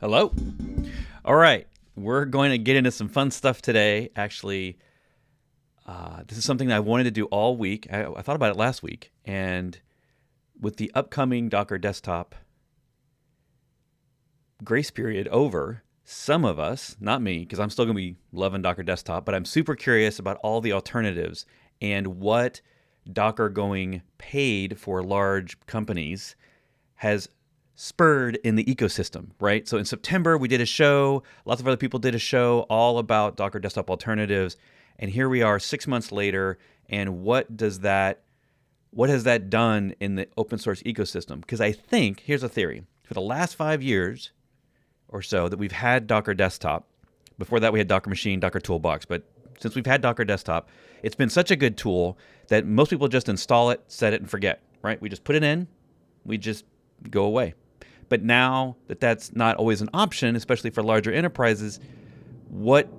Hello. All right. We're going to get into some fun stuff today. Actually, this is something that I wanted to do all week. I thought about it last week. And with the upcoming Docker desktop grace period over, some of us, not me, because I'm still going to be loving Docker desktop, but I'm super curious about all the alternatives and what Docker going paid for large companies has spurred in the ecosystem, right? So in September, we did a show. Lots of other people did a show all about Docker desktop alternatives. And here we are 6 months later. And what has that done in the open source ecosystem? Because I think, here's a theory. For the last 5 years or so that we've had Docker desktop, before that we had Docker Machine, Docker Toolbox, but since we've had Docker desktop, it's been such a good tool that most people just install it, set it, and forget, right? We just put it in, we just go away. But now that that's not always an option, especially for larger enterprises, what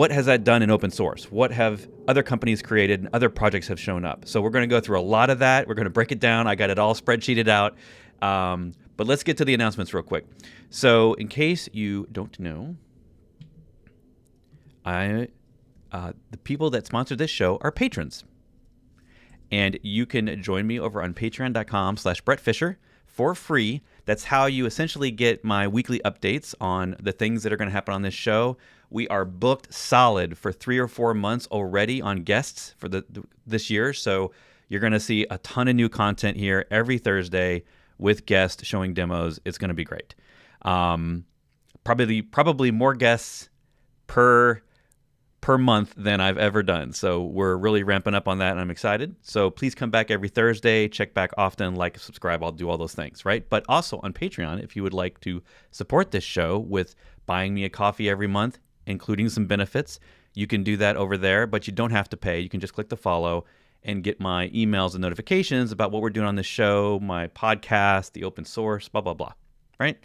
has that done in open source? What have other companies created and other projects have shown up? So we're going to go through a lot of that. We're going to break it down. I got it all spreadsheeted out. But let's get to the announcements real quick. So in case you don't know, the people that sponsor this show are patrons. And you can join me over on patreon.com/Bret Fisher for free. That's how you essentially get my weekly updates on the things that are going to happen on this show. We are booked solid for 3 or 4 months already on guests for this year. So you're going to see a ton of new content here every Thursday with guests showing demos. It's going to be great. Probably more guests per month than I've ever done. So we're really ramping up on that, and I'm excited. So please come back every Thursday, check back often, like, subscribe, I'll do all those things, right? But also on Patreon, if you would like to support this show with buying me a coffee every month, including some benefits, you can do that over there, but you don't have to pay. You can just click the follow and get my emails and notifications about what we're doing on this show, my podcast, the open source, blah, blah, blah, right?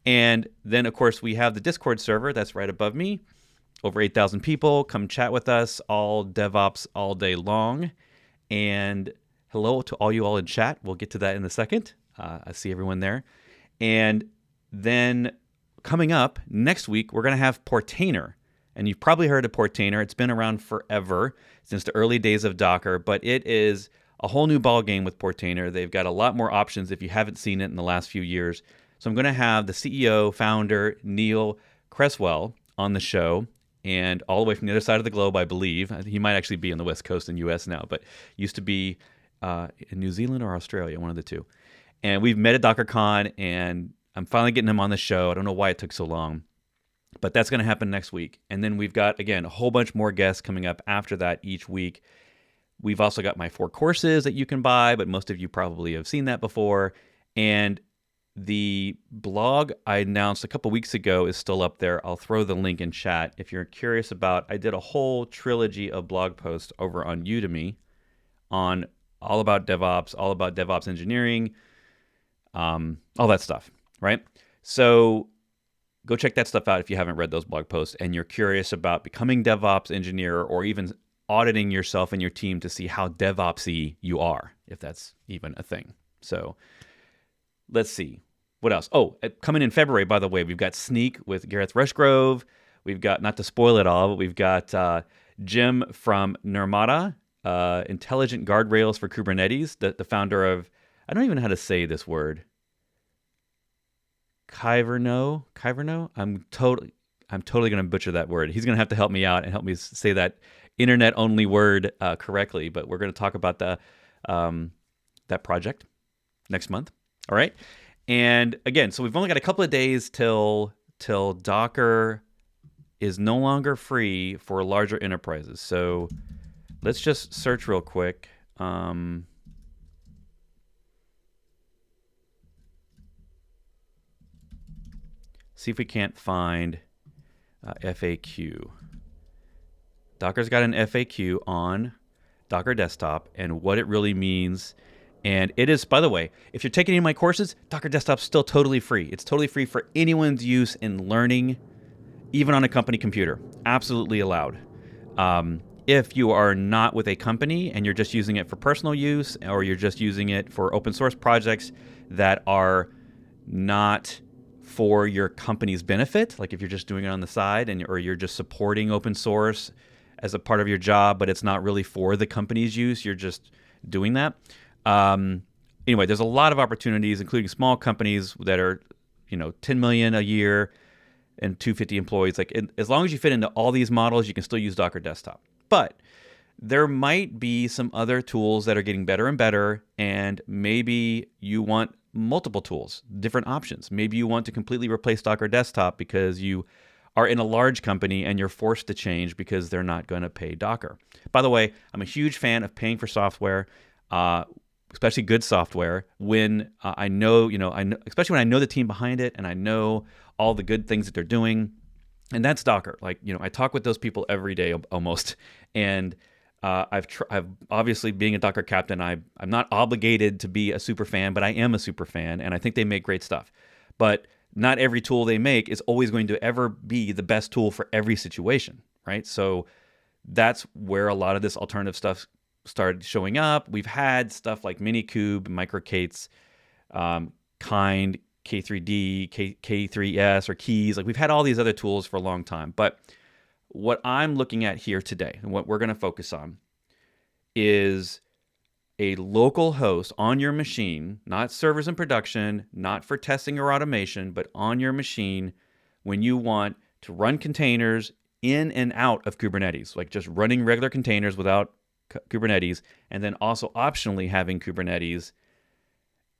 And then, of course, we have the Discord server that's right above me. Over 8,000 people. Come chat with us, all DevOps all day long. And hello to all you all in chat. We'll get to that in a second. I see everyone there. And then coming up next week, we're going to have Portainer. And you've probably heard of Portainer. It's been around forever, since the early days of Docker. But it is a whole new ballgame with Portainer. They've got a lot more options if you haven't seen it in the last few years. So I'm going to have the CEO, founder, Neil Creswell, on the show. And all the way from the other side of the globe, I believe. He might actually be on the West Coast in U.S. now, but used to be in New Zealand or Australia, one of the two. And we've met at DockerCon, and I'm finally getting him on the show. I don't know why it took so long, but that's going to happen next week. And then we've got, again, a whole bunch more guests coming up after that each week. We've also got my 4 courses that you can buy, but most of you probably have seen that before. And the blog I announced a couple weeks ago is still up there. I'll throw the link in chat. If you're curious about, I did a whole trilogy of blog posts over on Udemy on all about DevOps engineering, all that stuff, right? So go check that stuff out if you haven't read those blog posts and you're curious about becoming DevOps engineer or even auditing yourself and your team to see how DevOps-y you are, if that's even a thing. So let's see. What else? Oh, coming in February, by the way, we've got Sneak with Gareth Rushgrove. We've got, not to spoil it all, but we've got Jim from Nirmata, Intelligent Guardrails for Kubernetes, the founder of, I don't even know how to say this word. Kyverno? I'm totally going to butcher that word. He's going to have to help me out and help me say that internet-only word correctly, but we're going to talk about that project next month. All right. And again, so we've only got a couple of days till Docker is no longer free for larger enterprises. So let's just search real quick. See if we can't find FAQ. Docker's got an FAQ on Docker Desktop and what it really means. And it is, by the way, if you're taking any of my courses, Docker Desktop's still totally free. It's totally free for anyone's use in learning, even on a company computer. Absolutely allowed. If you are not with a company and you're just using it for personal use, or you're just using it for open source projects that are not for your company's benefit, like if you're just doing it on the side or you're just supporting open source as a part of your job, but it's not really for the company's use, you're just doing that. Anyway, there's a lot of opportunities, including small companies that are, 10 million a year and 250 employees. As long as you fit into all these models, you can still use Docker Desktop. But there might be some other tools that are getting better and better, and maybe you want multiple tools, different options. Maybe you want to completely replace Docker Desktop because you are in a large company and you're forced to change because they're not going to pay Docker. By the way, I'm a huge fan of paying for software, especially good software, when I know, especially when I know the team behind it and I know all the good things that they're doing. And that's Docker. I talk with those people every day almost. And I've obviously, being a Docker captain, I'm not obligated to be a super fan, but I am a super fan, and I think they make great stuff. But not every tool they make is always going to ever be the best tool for every situation, right? So that's where a lot of this alternative stuff started showing up. We've had stuff like Minikube, MicroK8s, Kind, K3D, K3S, or Keys. We've had all these other tools for a long time. But what I'm looking at here today, and what we're going to focus on, is a local host on your machine, not servers in production, not for testing or automation, but on your machine when you want to run containers in and out of Kubernetes, like just running regular containers without Kubernetes, and then also optionally having Kubernetes,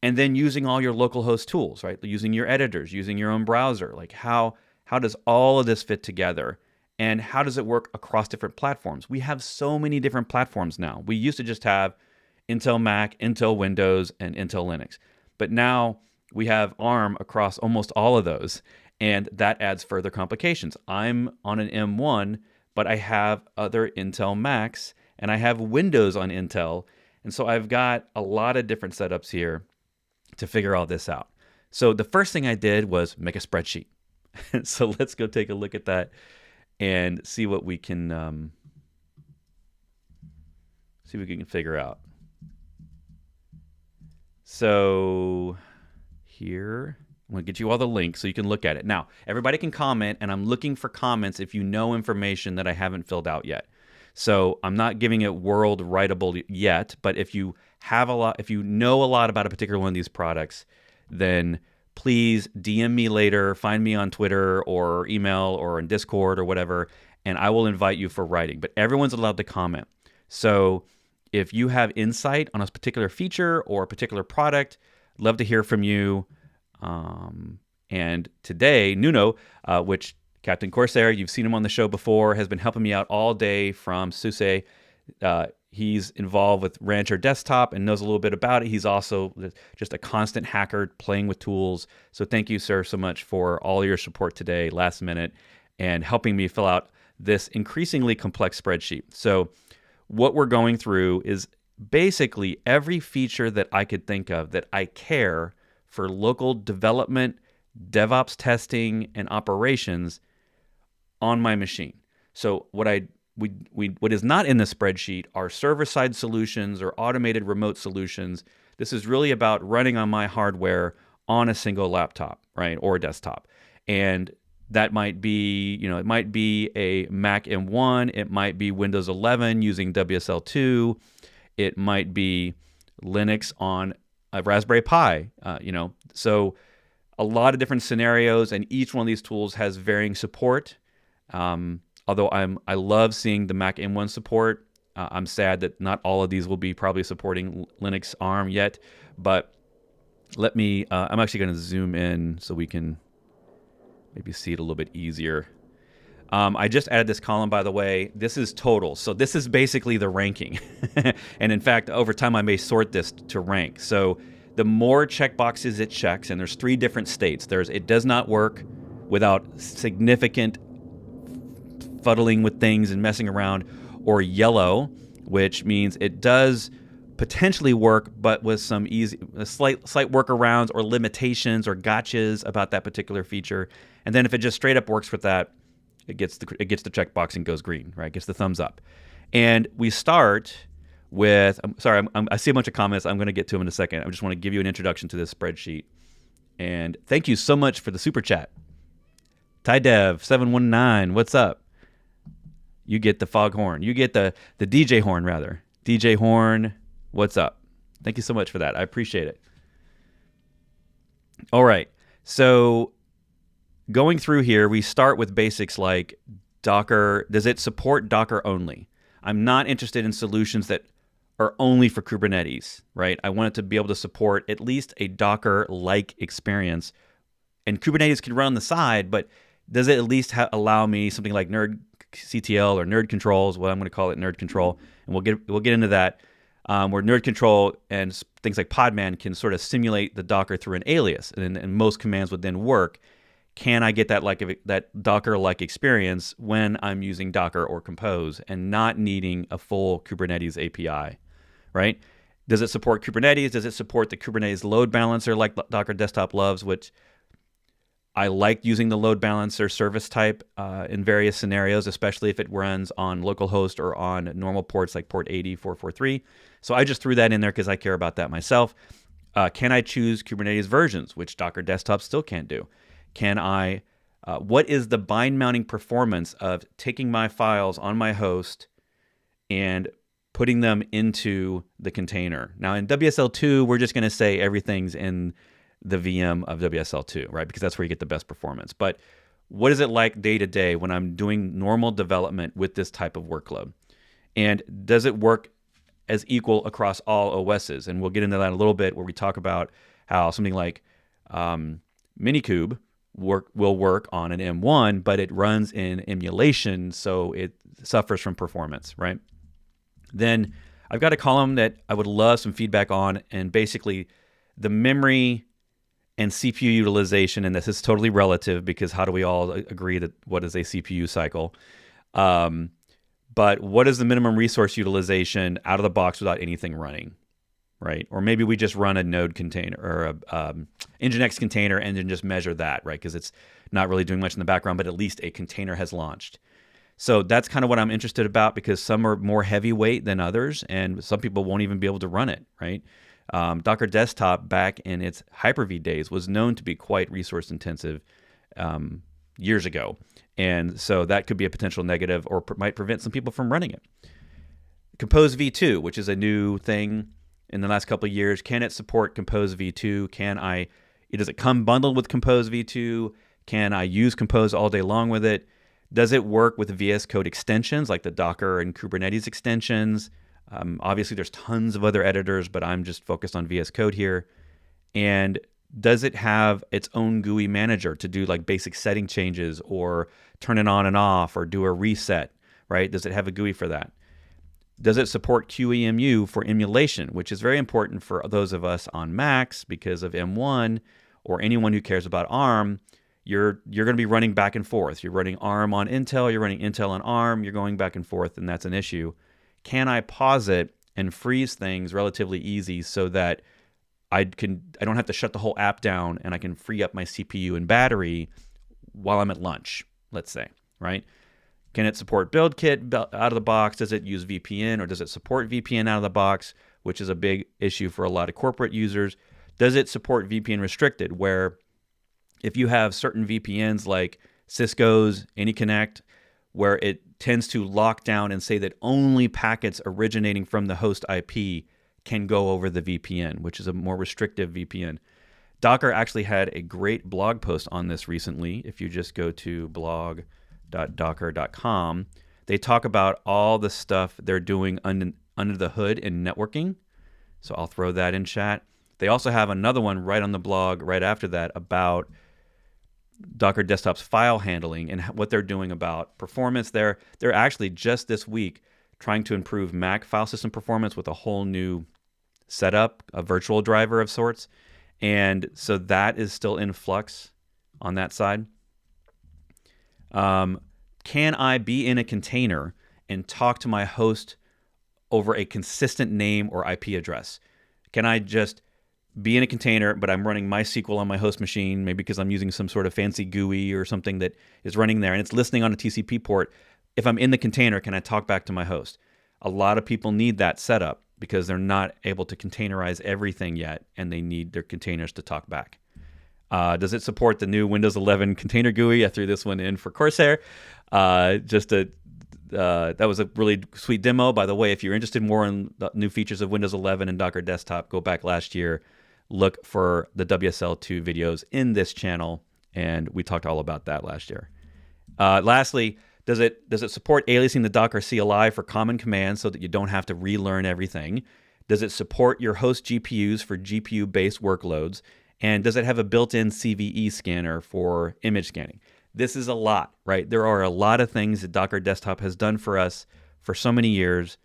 and then using all your local host tools, right? Using your editors, using your own browser. How does all of this fit together? And how does it work across different platforms? We have so many different platforms now. We used to just have Intel Mac, Intel Windows, and Intel Linux. But now we have ARM across almost all of those, and that adds further complications. I'm on an M1, but I have other Intel Macs, and I have Windows on Intel. And so I've got a lot of different setups here to figure all this out. So the first thing I did was make a spreadsheet. So let's go take a look at that and see what we can figure out. So here, I'm going to get you all the links so you can look at it. Now, everybody can comment, and I'm looking for comments if you know information that I haven't filled out yet. So I'm not giving it world writable yet, but if you know a lot about a particular one of these products, then please DM me later, find me on Twitter or email or in Discord or whatever, and I will invite you for writing. But everyone's allowed to comment. So if you have insight on a particular feature or a particular product, love to hear from you. And today, Nuno, which Captain Corsair, you've seen him on the show before, has been helping me out all day from SUSE. He's involved with Rancher Desktop and knows a little bit about it. He's also just a constant hacker playing with tools. So thank you, sir, so much for all your support today, last minute, and helping me fill out this increasingly complex spreadsheet. So what we're going through is basically every feature that I could think of that I care for local development, DevOps testing, and operations on my machine. So what is not in the spreadsheet are server-side solutions or automated remote solutions. This is really about running on my hardware on a single laptop, right, or desktop. And that might be, it might be a Mac M1, it might be Windows 11 using WSL2, it might be Linux on a Raspberry Pi, So a lot of different scenarios, and each one of these tools has varying support. Although I love seeing the Mac M1 support. I'm sad that not all of these will be probably supporting Linux ARM yet, but let me, I'm actually going to zoom in so we can maybe see it a little bit easier. I just added this column, by the way. This is total. So this is basically the ranking. And in fact, over time, I may sort this to rank. So the more checkboxes it checks, and there's 3 different states. There's it does not work without significant fuddling with things and messing around, or yellow, which means it does potentially work, but with some slight workarounds or limitations or gotchas about that particular feature. And then if it just straight up works with that, it gets the checkbox and goes green, right? Gets the thumbs up. And we start with, I see a bunch of comments. I'm going to get to them in a second. I just want to give you an introduction to this spreadsheet. And thank you so much for the super chat. TyDev719, what's up? You get the foghorn. You get the DJ horn, rather. DJ horn, what's up? Thank you so much for that. I appreciate it. All right. So going through here, we start with basics like Docker. Does it support Docker only? I'm not interested in solutions that are only for Kubernetes, right? I want it to be able to support at least a Docker-like experience. And Kubernetes can run on the side, but does it at least allow me something like nerd CTL or nerd controls? Well, I'm going to call it nerd control, and we'll get into that. Where nerd control and things like Podman can sort of simulate the Docker through an alias, and most commands would then work. Can I get that Docker-like experience when I'm using Docker or Compose and not needing a full Kubernetes API, right? Does it support Kubernetes? Does it support the Kubernetes load balancer like Docker Desktop loves, which I like using the load balancer service type in various scenarios, especially if it runs on localhost or on normal ports like port 80.443. So I just threw that in there because I care about that myself. Can I choose Kubernetes versions, which Docker Desktop still can't do? Can I, what is the bind mounting performance of taking my files on my host and putting them into the container? Now in WSL2, we're just going to say everything's in the VM of WSL2, right? Because that's where you get the best performance. But what is it like day to day when I'm doing normal development with this type of workload? And does it work as equal across all OSs? And we'll get into that a little bit where we talk about how something like Minikube will work on an M1, but it runs in emulation, so it suffers from performance, right? Then I've got a column that I would love some feedback on, and basically the memory and CPU utilization, and this is totally relative because how do we all agree that what is a CPU cycle? But what is the minimum resource utilization out of the box without anything running, right? Or maybe we just run a node container or a Nginx container and then just measure that, right? Because it's not really doing much in the background, but at least a container has launched. So that's kind of what I'm interested about because some are more heavyweight than others, and some people won't even be able to run it, right? Docker Desktop back in its Hyper-V days was known to be quite resource intensive years ago. And so that could be a potential negative or might prevent some people from running it. Compose v2, which is a new thing in the last couple of years. Can it support Compose v2? Does it come bundled with Compose v2? Can I use Compose all day long with it? Does it work with VS Code extensions like the Docker and Kubernetes extensions? Obviously, there's tons of other editors, but I'm just focused on VS Code here. And does it have its own GUI manager to do like basic setting changes or turn it on and off or do a reset, right? Does it have a GUI for that? Does it support QEMU for emulation, which is very important for those of us on Macs because of M1 or anyone who cares about ARM? You're going to be running back and forth. You're running ARM on Intel, you're running Intel on ARM, you're going back and forth, and that's an issue. Can I pause it and freeze things relatively easy so that I don't have to shut the whole app down and I can free up my CPU and battery while I'm at lunch, let's say, right? Can it support BuildKit out of the box? Does it use VPN or does it support VPN out of the box, which is a big issue for a lot of corporate users? Does it support VPN restricted, where if you have certain VPNs like Cisco's AnyConnect, where it tends to lock down and say that only packets originating from the host IP can go over the VPN, which is a more restrictive VPN. Docker actually had a great blog post on this recently. If you just go to blog.docker.com, they talk about all the stuff they're doing under the hood in networking. So I'll throw that in chat. They also have another one right on the blog right after that about Docker Desktop's file handling and what they're doing about performance. They're actually just this week trying to improve Mac file system performance with a whole new setup, a virtual driver of sorts. And so that is still in flux on that side. Can I be in a container and talk to my host over a consistent name or IP address? Can I just be in a container, but I'm running MySQL on my host machine, maybe because I'm using some sort of fancy GUI or something that is running there and it's listening on a TCP port. If I'm in the container, can I talk back to my host? A lot of people need that setup because they're not able to containerize everything yet and they need their containers to talk back. Does it support the new Windows 11 container GUI? I threw this one in for Corsair. That was a really sweet demo. By the way, if you're interested more in the new features of Windows 11 and Docker Desktop, go back last year, look for the WSL2 videos in this channel, and we talked all about that last year. Lastly, does it support aliasing the Docker CLI for common commands so that you don't have to relearn everything? Does it support your host GPUs for GPU-based workloads? And does it have a built-in CVE scanner for image scanning? This is a lot, right? There are a lot of things that Docker Desktop has done for us for so many years.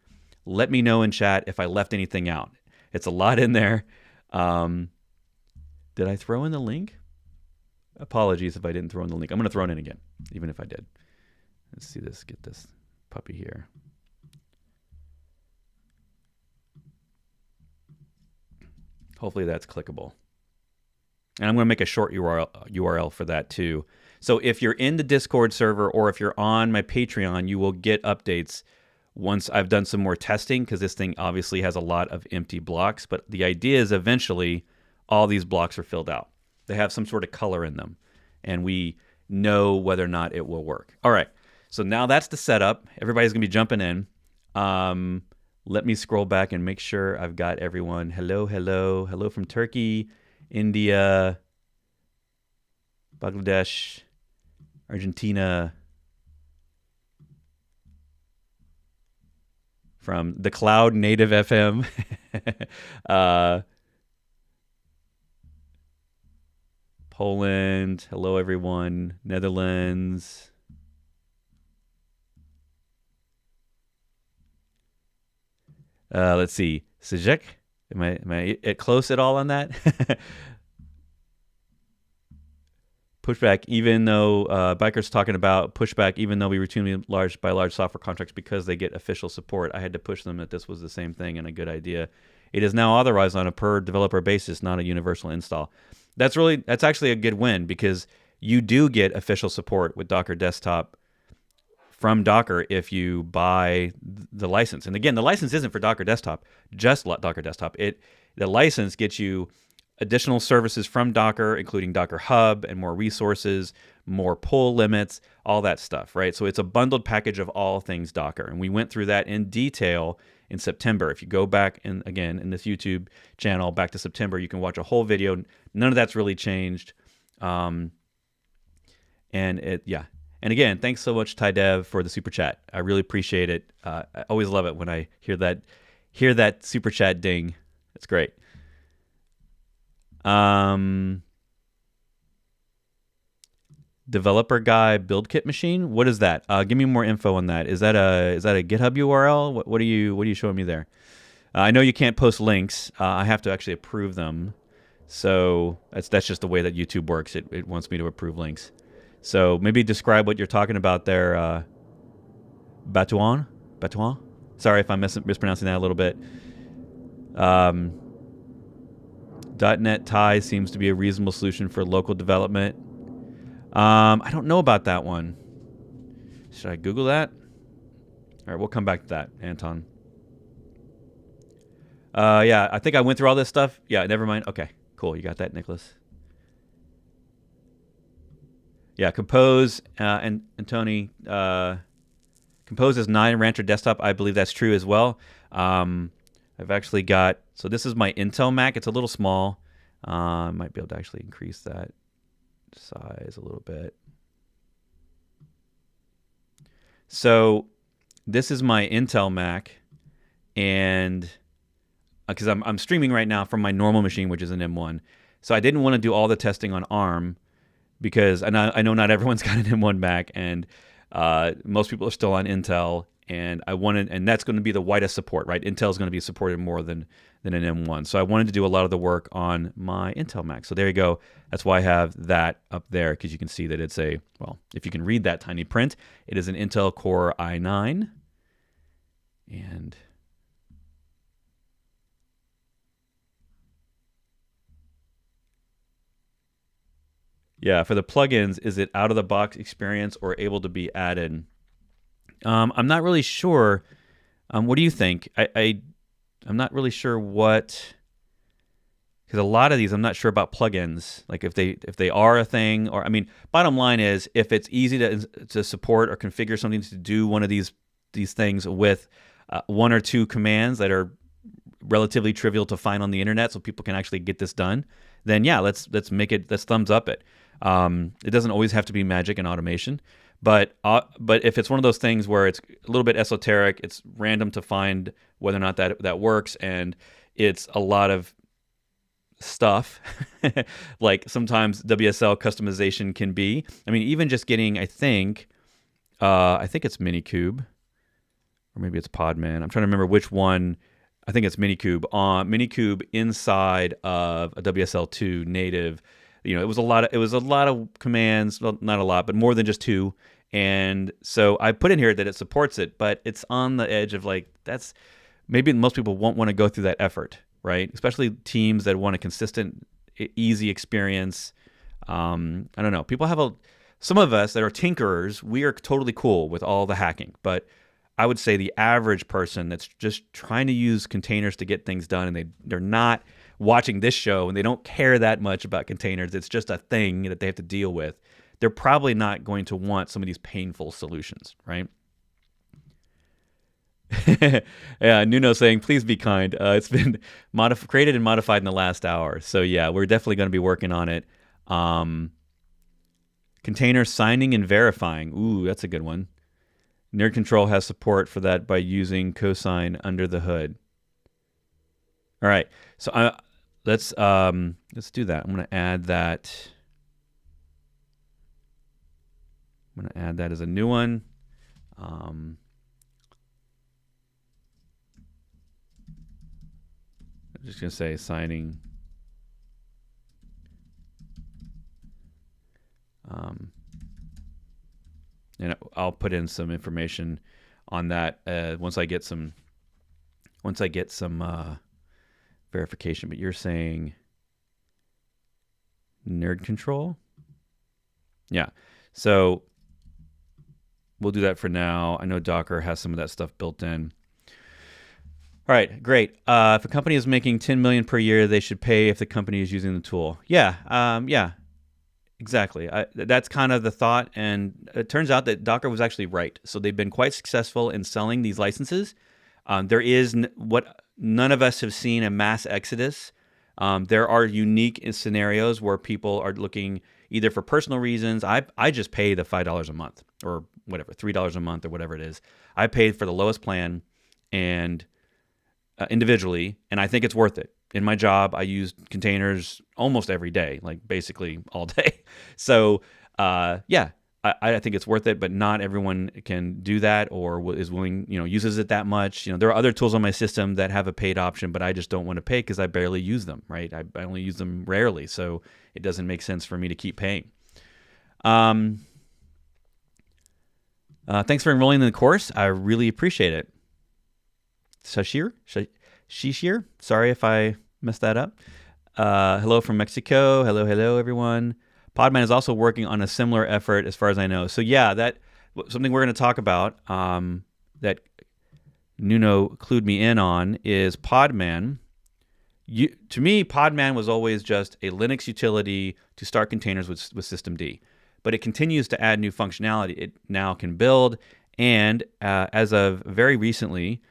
Let me know in chat if I left anything out. It's a lot in there. Did I throw in the link? Apologies if I didn't throw in the link. I'm going to throw it in again, even if I did. Let's see this. Get this puppy here. Hopefully that's clickable. And I'm going to make a short URL for that too. So if you're in the Discord server or if you're on my Patreon, you will get updates once I've done some more testing, because this thing obviously has a lot of empty blocks. But the idea is eventually all these blocks are filled out. They have some sort of color in them, and we know whether or not it will work. All right. So now that's the setup. Everybody's going to be jumping in. Let me scroll back and make sure I've got everyone. Hello, hello. Hello from Turkey, India, Bangladesh, Argentina, from the Cloud Native FM. Poland. Hello, everyone. Netherlands. Let's see. Sajek, am I close at all on that? Pushback, even though Biker's talking about pushback, even though we routinely buy large software contracts because they get official support. I had to push them that this was the same thing and a good idea. It is now authorized on a per developer basis, not a universal install. That's actually a good win, because you do get official support with Docker Desktop from Docker if you buy the license. And again, the license isn't for Docker Desktop, just Docker Desktop. The license gets you additional services from Docker, including Docker Hub and more resources, more pull limits, all that stuff, right? So it's a bundled package of all things Docker. And we went through that in detail in September. If you go back in this YouTube channel back to September, you can watch a whole video. None of that's really changed. And again, thanks so much, TyDev, for the super chat. I really appreciate it. I always love it when I hear that super chat ding. It's great. Developer guy build kit machine. What is that? Give me more info on that. Is that a GitHub URL? What are you showing me there? I know you can't post links. I have to actually approve them. So that's just the way that YouTube works. It wants me to approve links. So maybe describe what you're talking about there. Batouan? Sorry if I'm mispronouncing that a little bit. .NET Tie seems to be a reasonable solution for local development. I don't know about that one. Should I Google that? All right, we'll come back to that, Anton. Yeah, I think I went through all this stuff. Yeah, never mind. Okay, cool. You got that, Nicholas? Yeah, Compose and Tony. Compose is 9 Rancher Desktop. I believe that's true as well. I've actually got, so this is my Intel Mac. It's a little small. I might be able to actually increase that size a little bit. So this is my Intel Mac, and because I'm streaming right now from my normal machine, which is an M1. So I didn't want to do all the testing on ARM, because I know not everyone's got an M1 Mac, and most people are still on Intel. And that's going to be the widest support, right? Intel is going to be supported more than an M1. So I wanted to do a lot of the work on my Intel Mac. So there you go. That's why I have that up there, because you can see that it's if you can read that tiny print, it is an Intel Core i9. And yeah, for the plugins, is it out of the box experience or able to be added? I'm not really sure. What do you think? I'm not really sure what, because a lot of these, I'm not sure about plugins, like if they are a thing, or I mean, bottom line is if it's easy to support or configure something to do one of these things with one or two commands that are relatively trivial to find on the internet, so people can actually get this done, then yeah, let's thumbs up it. It doesn't always have to be magic and automation, but if it's one of those things where it's a little bit esoteric, it's random to find whether or not that works, and it's a lot of stuff like sometimes WSL customization can be. I mean, even just getting, I think it's Minikube, or maybe it's Podman. I'm trying to remember which one. I think it's Minikube. Minikube inside of a WSL2 native. It was a lot of commands. Well, not a lot, but more than just two. And so I put in here that it supports it, but it's on the edge of like, that's maybe most people won't want to go through that effort, right? Especially teams that want a consistent, easy experience. I don't know. Some of us that are tinkerers, we are totally cool with all the hacking, but I would say the average person that's just trying to use containers to get things done, and they're not watching this show and they don't care that much about containers, it's just a thing that they have to deal with, they're probably not going to want some of these painful solutions, right? Yeah, Nuno saying, please be kind. It's been created and modified in the last hour. So yeah, we're definitely going to be working on it. Container signing and verifying. Ooh, that's a good one. Nerd Control has support for that by using cosign under the hood. All right, so let's do that. I'm going to add that. I'm going to add that as a new one. I'm just going to say signing. And I'll put in some information on that once I get some verification. But you're saying Nerd Control? Yeah. So we'll do that for now. I know Docker has some of that stuff built in. All right, great. If a company is making $10 million per year, they should pay if the company is using the tool. Yeah, exactly. That's kind of the thought, and it turns out that Docker was actually right. So they've been quite successful in selling these licenses. There is what none of us have seen, a mass exodus. There are unique scenarios where people are looking either for personal reasons. I just pay the $5 a month or whatever, $3 a month or whatever it is. I paid for the lowest plan and individually, and I think it's worth it. In my job, I use containers almost every day, like basically all day. So yeah, I think it's worth it, but not everyone can do that or is willing, uses it that much. There are other tools on my system that have a paid option, but I just don't want to pay because I barely use them, right? I only use them rarely, so it doesn't make sense for me to keep paying. Thanks for enrolling in the course. I really appreciate it. Shishir, sorry if I messed that up. Hello from Mexico. Hello, everyone. Podman is also working on a similar effort as far as I know. So yeah, that something we're going to talk about that Nuno clued me in on is Podman. To me, Podman was always just a Linux utility to start containers with systemd, but it continues to add new functionality. It now can build, and as of very recently,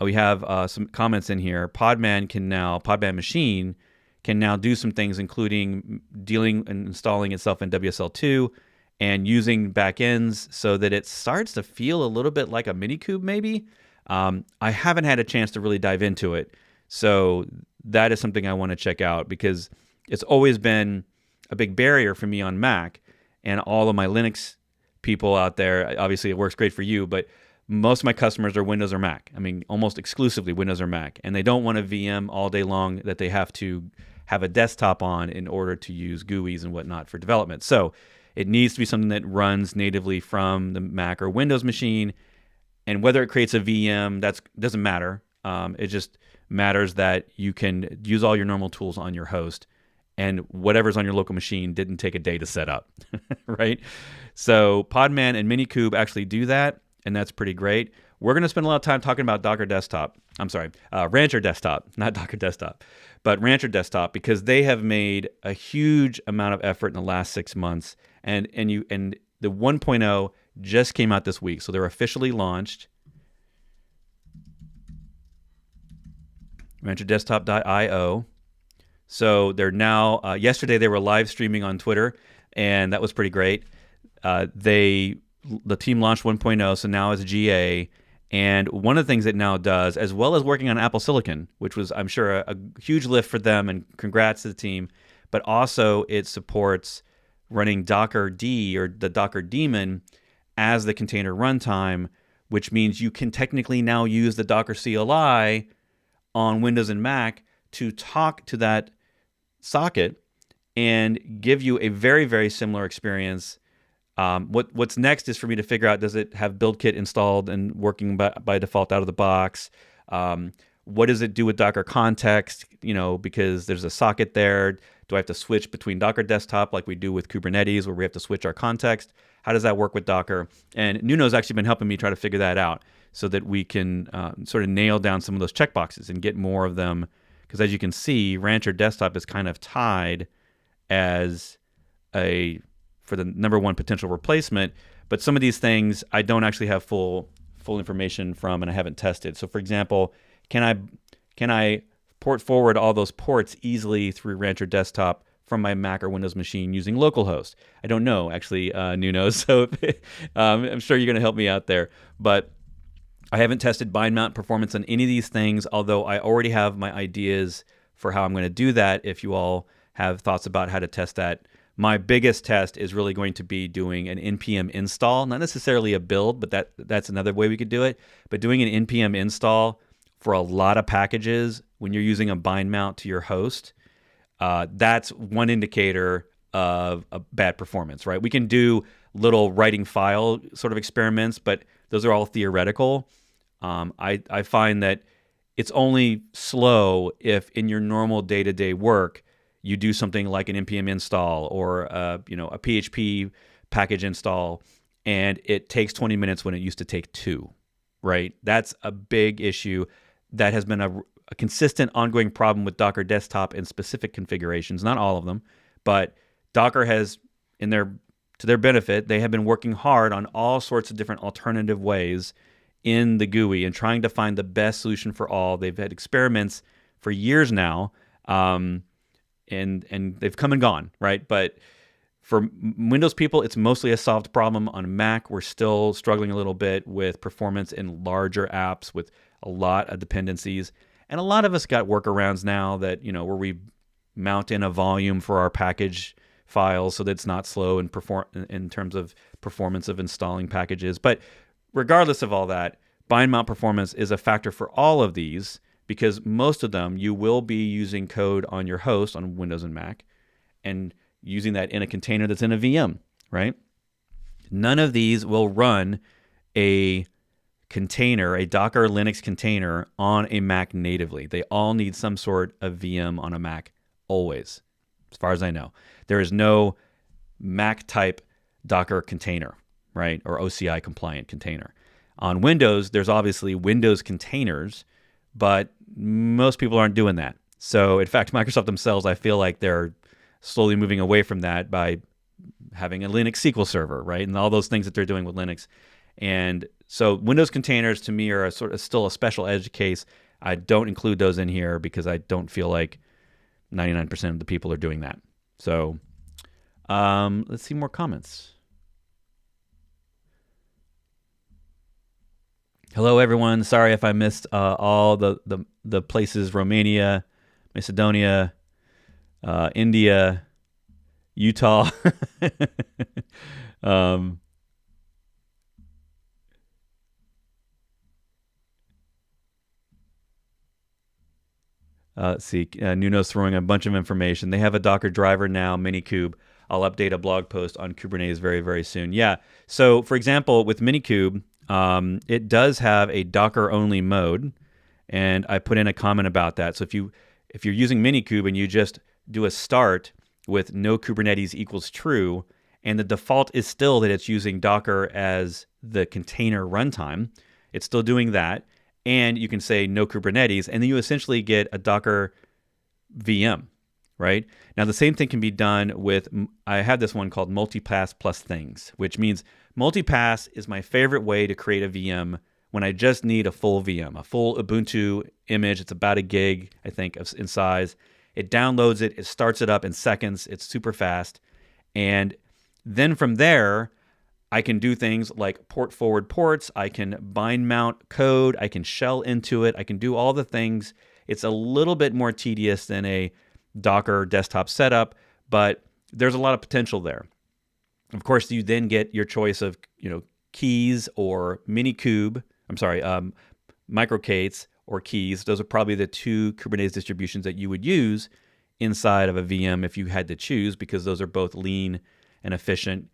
we have some comments in here. Podman Machine can now do some things, including dealing and installing itself in WSL2 and using backends so that it starts to feel a little bit like a Minikube maybe. I haven't had a chance to really dive into it. So that is something I want to check out because it's always been a big barrier for me on Mac, and all of my Linux people out there, obviously it works great for you, but most of my customers are Windows or Mac. I mean, almost exclusively Windows or Mac. And they don't want a VM all day long that they have to have a desktop on in order to use GUIs and whatnot for development. So it needs to be something that runs natively from the Mac or Windows machine. And whether it creates a VM, that doesn't matter. It just matters that you can use all your normal tools on your host, and whatever's on your local machine didn't take a day to set up, right? So Podman and Minikube actually do that, and that's pretty great. We're going to spend a lot of time talking about Docker Desktop. I'm sorry, Rancher Desktop, not Docker Desktop. but Rancher Desktop, because they have made a huge amount of effort in the last 6 months, and the 1.0 just came out this week, so they're officially launched. RancherDesktop.io. So they're now. Yesterday they were live streaming on Twitter, and that was pretty great. The team launched 1.0, so now it's GA. And one of the things it now does, as well as working on Apple Silicon, which was, I'm sure, a huge lift for them, and congrats to the team, but also it supports running Docker-D or the Docker daemon as the container runtime, which means you can technically now use the Docker CLI on Windows and Mac to talk to that socket and give you a very, very similar experience. What's next is for me to figure out, does it have BuildKit installed and working by default out of the box? What does it do with Docker context? Because there's a socket there. Do I have to switch between Docker Desktop like we do with Kubernetes, where we have to switch our context? How does that work with Docker? And Nuno's actually been helping me try to figure that out so that we can sort of nail down some of those checkboxes and get more of them. Because as you can see, Rancher Desktop is kind of tied as for the number one potential replacement, but some of these things I don't actually have full information from, and I haven't tested. So, for example, can I port forward all those ports easily through Rancher Desktop from my Mac or Windows machine using localhost? I don't know, actually, Nuno. So I'm sure you're going to help me out there. But I haven't tested bind mount performance on any of these things, although I already have my ideas for how I'm going to do that. If you all have thoughts about how to test that, my biggest test is really going to be doing an npm install, not necessarily a build, but that's another way we could do it. But doing an npm install for a lot of packages when you're using a bind mount to your host, that's one indicator of a bad performance, right? We can do little writing file sort of experiments, but those are all theoretical. I find that it's only slow if in your normal day-to-day work you do something like an npm install or a PHP package install, and it takes 20 minutes when it used to take 2, right? That's a big issue. That has been a consistent ongoing problem with Docker Desktop in specific configurations, not all of them, but Docker has, to their benefit, they have been working hard on all sorts of different alternative ways in the GUI and trying to find the best solution for all. They've had experiments for years now, and they've come and gone, right? But for Windows people, it's mostly a solved problem. On Mac, we're still struggling a little bit with performance in larger apps with a lot of dependencies. And a lot of us got workarounds now that, where we mount in a volume for our package files so that it's not slow in terms of performance of installing packages. But regardless of all that, bind mount performance is a factor for all of these, because most of them you will be using code on your host on Windows and Mac and using that in a container that's in a VM, right? None of these will run a container, a Docker Linux container on a Mac natively. They all need some sort of VM on a Mac, always, as far as I know. There is no Mac type Docker container, right? Or OCI compliant container. On Windows, there's obviously Windows containers, but most people aren't doing that. So in fact, Microsoft themselves, I feel like they're slowly moving away from that by having a Linux SQL server, right? And all those things that they're doing with Linux. And so Windows containers to me are a sort of still a special edge case. I don't include those in here because I don't feel like 99% of the people are doing that. So let's see more comments. Hello, everyone. Sorry if I missed all the places: Romania, Macedonia, India, Utah. Let's see. Nuno's throwing a bunch of information. They have a Docker driver now, Minikube. I'll update a blog post on Kubernetes very, very soon. Yeah. So, for example, with Minikube, it does have a Docker-only mode, and I put in a comment about that. So if you're using Minikube and you just do a start with no Kubernetes equals true, and the default is still that it's using Docker as the container runtime, it's still doing that. And you can say no Kubernetes, and then you essentially get a Docker VM, right? Now, the same thing can be done with, I have this one called multipass plus things, which means multipass is my favorite way to create a VM when I just need a full VM, a full Ubuntu image. It's about a gig, I think, in size. It downloads it. It starts it up in seconds. It's super fast. And then from there, I can do things like port forward ports. I can bind mount code. I can shell into it. I can do all the things. It's a little bit more tedious than a Docker desktop setup, but there's a lot of potential there. Of course, you then get your choice of, keys or microkates or keys. Those are probably the two Kubernetes distributions that you would use inside of a VM if you had to choose, because those are both lean and efficient.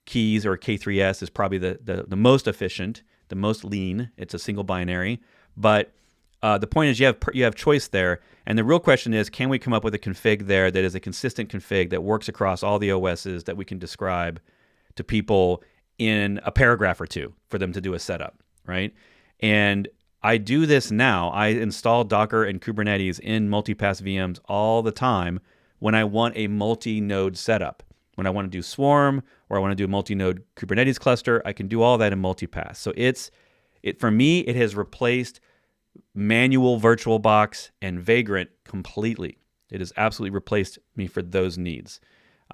Keys or K3S is probably the most efficient, the most lean. It's a single binary. But the point is you have choice there. And the real question is, can we come up with a config there that is a consistent config that works across all the OSs that we can describe to people in a paragraph or two for them to do a setup, right? And I do this now. I install Docker and Kubernetes in multipass VMs all the time when I want a multi-node setup. When I want to do Swarm or I want to do a multi-node Kubernetes cluster, I can do all that in multipass. So for me, it has replaced manual VirtualBox and Vagrant completely. It has absolutely replaced me for those needs.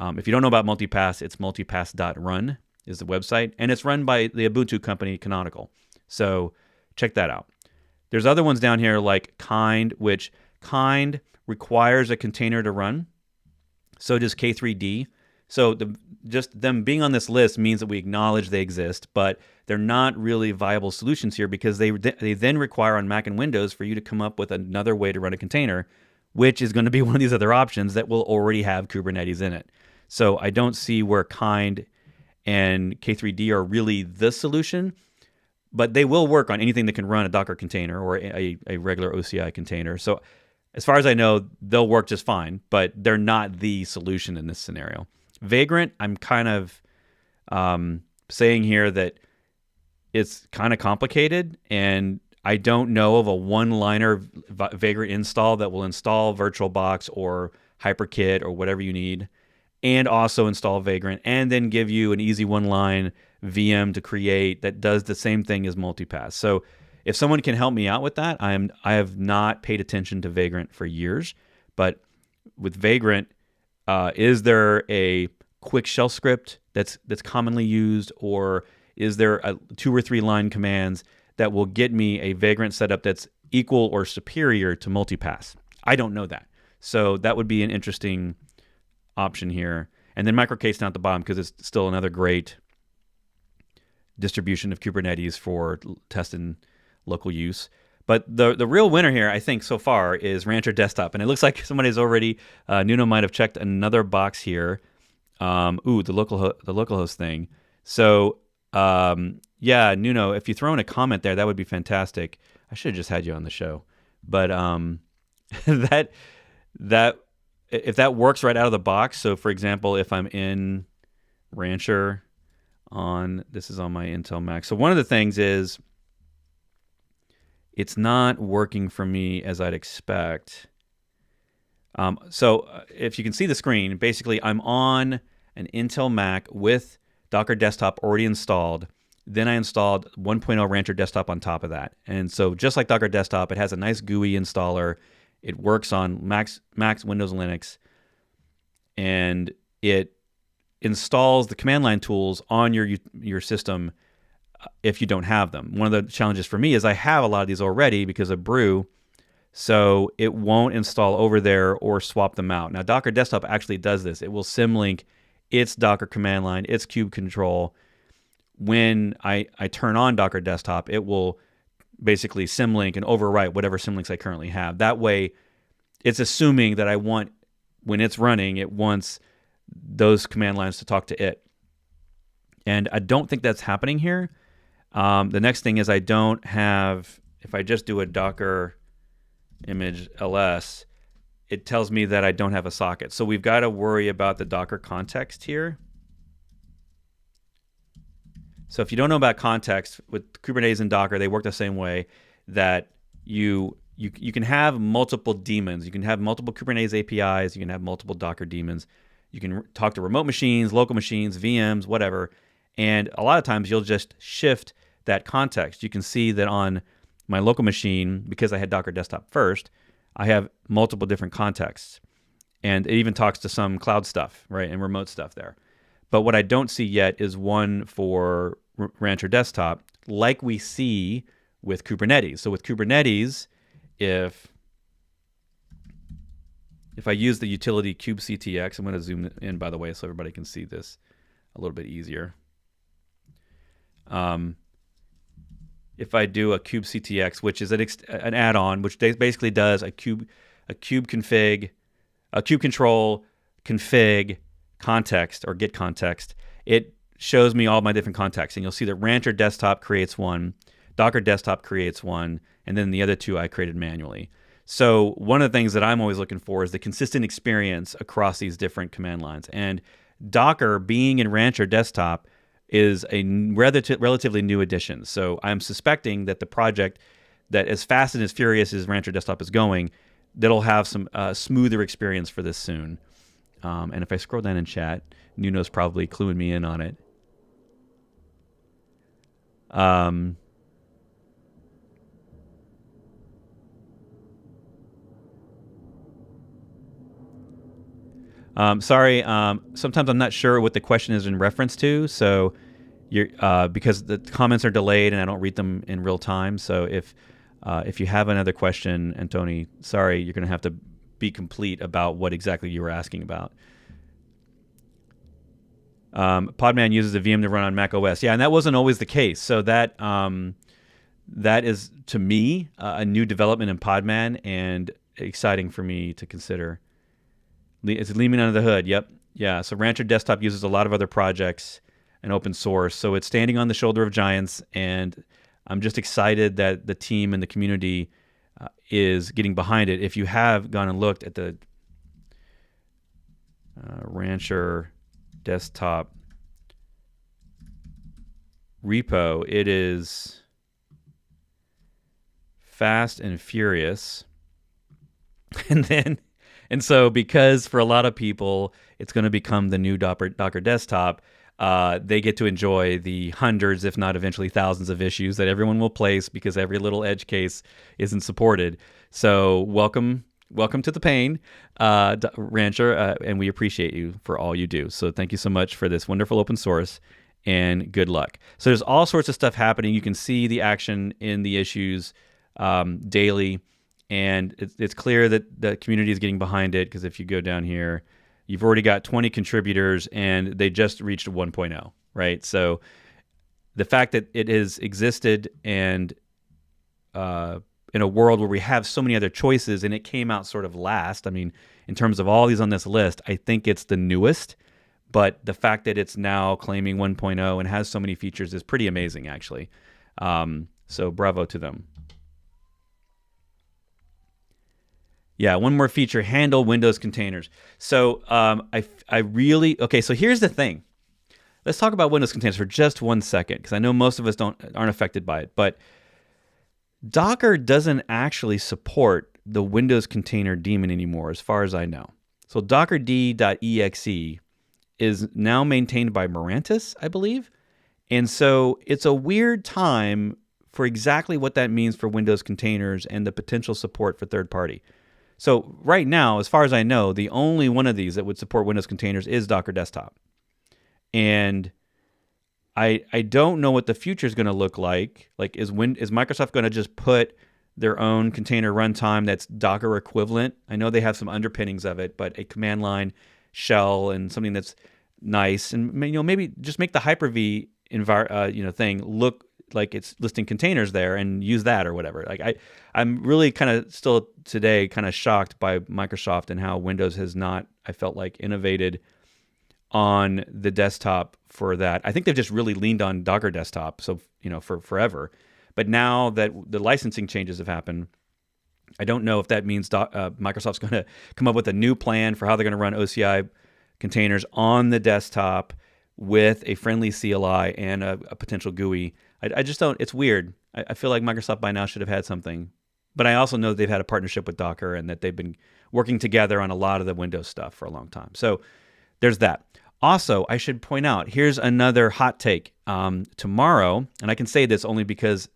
If you don't know about multipass, it's multipass.run is the website, and it's run by the Ubuntu company Canonical. So check that out. There's other ones down here like Kind, which Kind requires a container to run. So does K3D. So just them being on this list means that we acknowledge they exist, but they're not really viable solutions here because they then require on Mac and Windows for you to come up with another way to run a container, which is going to be one of these other options that will already have Kubernetes in it. So I don't see where Kind and K3D are really the solution, but they will work on anything that can run a Docker container or a regular OCI container. So as far as I know, they'll work just fine, but they're not the solution in this scenario. Vagrant, I'm kind of saying here that it's kind of complicated, and I don't know of a one-liner Vagrant install that will install VirtualBox or HyperKit or whatever you need, and also install Vagrant, and then give you an easy one-line VM to create that does the same thing as multipass. So if someone can help me out with that, I have not paid attention to Vagrant for years, but with Vagrant, is there a quick shell script that's commonly used, or is there a 2 or 3 line commands that will get me a Vagrant setup that's equal or superior to multipass? I don't know that. So that would be an interesting option here. And then microkate's down at the bottom because it's still another great distribution of Kubernetes for test and local use. But the real winner here, I think, so far is Rancher Desktop. And it looks like somebody's already, Nuno might have checked another box here. The localhost thing. So, yeah, Nuno, if you throw in a comment there, that would be fantastic. I should have just had you on the show. But that if that works right out of the box, so for example, if I'm in Rancher this is on my Intel Mac. So one of the things is it's not working for me as I'd expect. So if you can see the screen, basically I'm on an Intel Mac with Docker Desktop already installed. Then I installed 1.0 Rancher Desktop on top of that. And so just like Docker Desktop, it has a nice GUI installer. It works on Macs, Windows, Linux, and it installs the command line tools on your system if you don't have them. One of the challenges for me is I have a lot of these already because of Brew, so it won't install over there or swap them out. Now, Docker Desktop actually does this. It will symlink its Docker command line, its kube control. When I turn on Docker Desktop, it will basically symlink and overwrite whatever symlinks I currently have. That way, it's assuming that when it's running, it wants those command lines to talk to it. And I don't think that's happening here. The next thing is I don't have, if I just do a Docker image ls, it tells me that I don't have a socket. So we've got to worry about the Docker context here. So if you don't know about context, with Kubernetes and Docker, they work the same way, that you you can have multiple daemons. You can have multiple Kubernetes APIs. You can have multiple Docker daemons. You can talk to remote machines, local machines, VMs, whatever. And a lot of times you'll just shift that context. You can see that on my local machine, because I had Docker Desktop first, I have multiple different contexts. And it even talks to some cloud stuff, right, and remote stuff there. But what I don't see yet is one for Rancher Desktop, like we see with Kubernetes. So with Kubernetes, if I use the utility kubectx, I'm going to zoom in, by the way, so everybody can see this a little bit easier. If I do a kubectx, which is an add-on, which basically does a kube config, a kube control config context or get context, it shows me all my different contexts. And you'll see that Rancher Desktop creates one, Docker Desktop creates one, and then the other two I created manually. So one of the things that I'm always looking for is the consistent experience across these different command lines. And Docker being in Rancher Desktop is a relatively new addition. So I'm suspecting that the project, that as fast and as furious as Rancher Desktop is going, that'll have some smoother experience for this soon. And if I scroll down in chat, Nuno's probably cluing me in on it. Sorry, sometimes I'm not sure what the question is in reference to, so because the comments are delayed and I don't read them in real time. So if you have another question, Antoni, sorry, you're going to have to be complete about what exactly you were asking about. Podman uses a VM to run on Mac OS. Yeah, and that wasn't always the case. So that is, to me, a new development in Podman and exciting for me to consider. It's leaning under the hood. Yep. Yeah. So Rancher Desktop uses a lot of other projects and open source. So it's standing on the shoulder of giants. And I'm just excited that the team and the community is getting behind it. If you have gone and looked at the Rancher Desktop repo, it is fast and furious. And so because for a lot of people, it's going to become the new Docker Desktop, they get to enjoy the hundreds, if not eventually thousands of issues that everyone will place because every little edge case isn't supported. So welcome to the pain, Rancher, and we appreciate you for all you do. So thank you so much for this wonderful open source, and good luck. So there's all sorts of stuff happening. You can see the action in the issues daily. And it's clear that the community is getting behind it, because if you go down here, you've already got 20 contributors and they just reached 1.0, right? So the fact that it has existed and in a world where we have so many other choices and it came out sort of last, I mean, in terms of all these on this list, I think it's the newest. But the fact that it's now claiming 1.0 and has so many features is pretty amazing, actually. So bravo to them. Yeah, one more feature, handle Windows containers. So okay, so here's the thing. Let's talk about Windows containers for just 1 second, because I know most of us aren't affected by it. But Docker doesn't actually support the Windows container daemon anymore, as far as I know. So dockerd.exe is now maintained by Mirantis, I believe. And so it's a weird time for exactly what that means for Windows containers and the potential support for third party. So right now, as far as I know, the only one of these that would support Windows containers is Docker Desktop. And I don't know what the future is going to look like. Like, is Microsoft going to just put their own container runtime that's Docker equivalent? I know they have some underpinnings of it, but a command line shell and something that's nice, and maybe just make the Hyper-V thing look like it's listing containers there and use that or whatever. Like I'm really kind of still today kind of shocked by Microsoft and how Windows has not, I felt like, innovated on the desktop for that. I think they've just really leaned on Docker Desktop, so for forever. But now that the licensing changes have happened, I don't know if that means Microsoft's going to come up with a new plan for how they're going to run OCI containers on the desktop with a friendly CLI and a potential GUI. I just don't. It's weird. I feel like Microsoft by now should have had something But I also know that they've had a partnership with Docker and that they've been working together on a lot of the Windows stuff for a long time. So there's that. Also, I should point out, here's another hot take. Tomorrow, and I can say this only because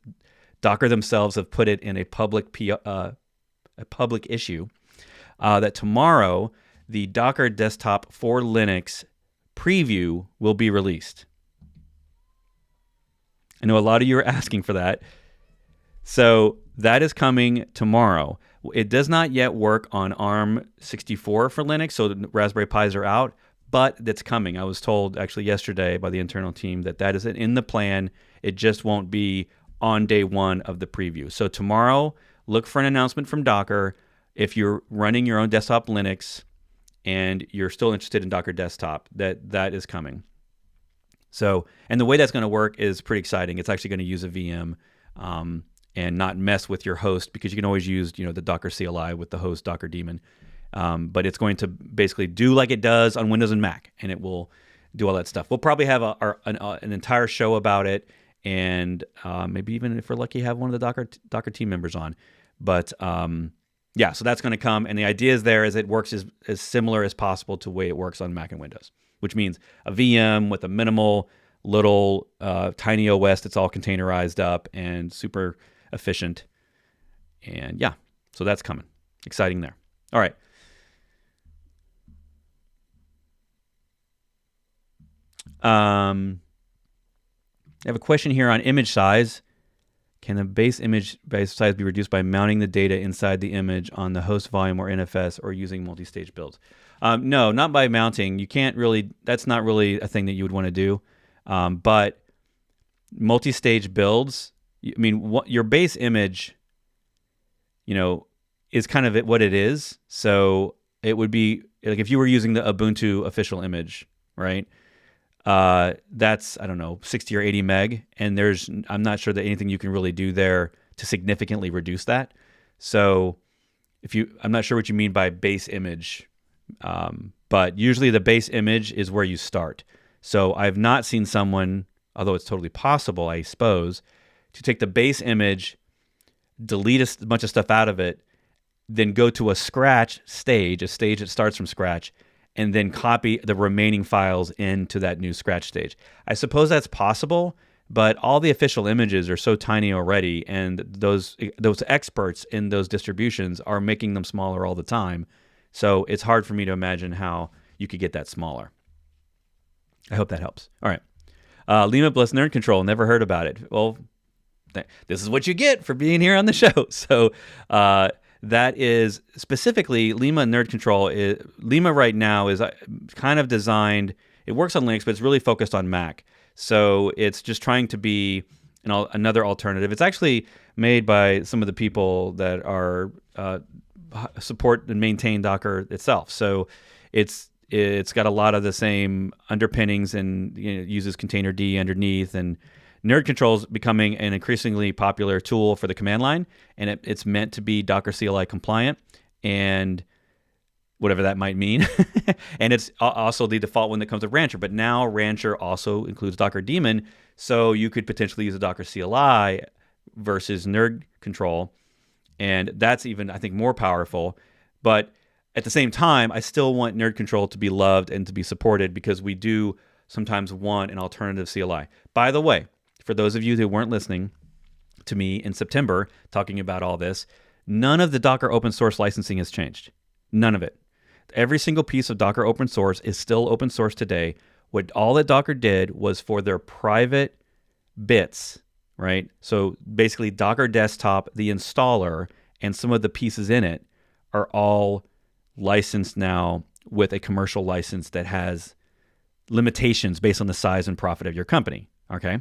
Docker themselves have put it in a public issue, that tomorrow the Docker Desktop for Linux preview will be released. I know a lot of you are asking for that. So that is coming tomorrow. It does not yet work on ARM64 for Linux, so the Raspberry Pis are out, but that's coming. I was told actually yesterday by the internal team that is in the plan. It just won't be on day one of the preview. So tomorrow, look for an announcement from Docker if you're running your own desktop Linux and you're still interested in Docker Desktop, that is coming. So, and the way that's going to work is pretty exciting. It's actually going to use a VM and not mess with your host, because you can always use, the Docker CLI with the host Docker daemon. But it's going to basically do like it does on Windows and Mac, and it will do all that stuff. We'll probably have an entire show about it, and maybe even if we're lucky, have one of the Docker team members on. But yeah, so that's going to come, and the idea is it works as similar as possible to the way it works on Mac and Windows, which means a VM with a minimal little tiny OS that's all containerized up and super efficient. And yeah, so that's coming. Exciting there. All right. I have a question here on image size. Can the base image size be reduced by mounting the data inside the image on the host volume or NFS, or using multi-stage builds? No, not by mounting. You can't really, that's not really a thing that you would want to do. But multi-stage builds, your base image, is kind of what it is. So it would be like if you were using the Ubuntu official image, right? That's, I don't know, 60 or 80 meg. And I'm not sure that anything you can really do there to significantly reduce that. So I'm not sure what you mean by base image. But usually the base image is where you start. So I've not seen someone, although it's totally possible, I suppose, to take the base image, delete a bunch of stuff out of it, then go to a stage that starts from scratch, and then copy the remaining files into that new scratch stage. I suppose that's possible, but all the official images are so tiny already, and those experts in those distributions are making them smaller all the time. So it's hard for me to imagine how you could get that smaller. I hope that helps. All right. Lima Bliss Nerd Control, never heard about it. Well, this is what you get for being here on the show. So that is specifically Lima Nerd Control. Lima right now is kind of designed, it works on Linux, but it's really focused on Mac. So it's just trying to be another alternative. It's actually made by some of the people that are support and maintain Docker itself. So it's got a lot of the same underpinnings, and uses containerd underneath, and Nerd Control is becoming an increasingly popular tool for the command line, and it's meant to be Docker CLI compliant, and whatever that might mean. And it's also the default one that comes with Rancher, but now Rancher also includes Docker daemon, so you could potentially use a Docker CLI versus Nerd Control, and that's even, I think, more powerful. But at the same time, I still want Nerd Control to be loved and to be supported, because we do sometimes want an alternative CLI. By the way, for those of you who weren't listening to me in September talking about all this, none of the Docker open source licensing has changed. None of it. Every single piece of Docker open source is still open source today. All that Docker did was for their private bits, right? So basically Docker Desktop, the installer, and some of the pieces in it are all licensed now with a commercial license that has limitations based on the size and profit of your company, okay?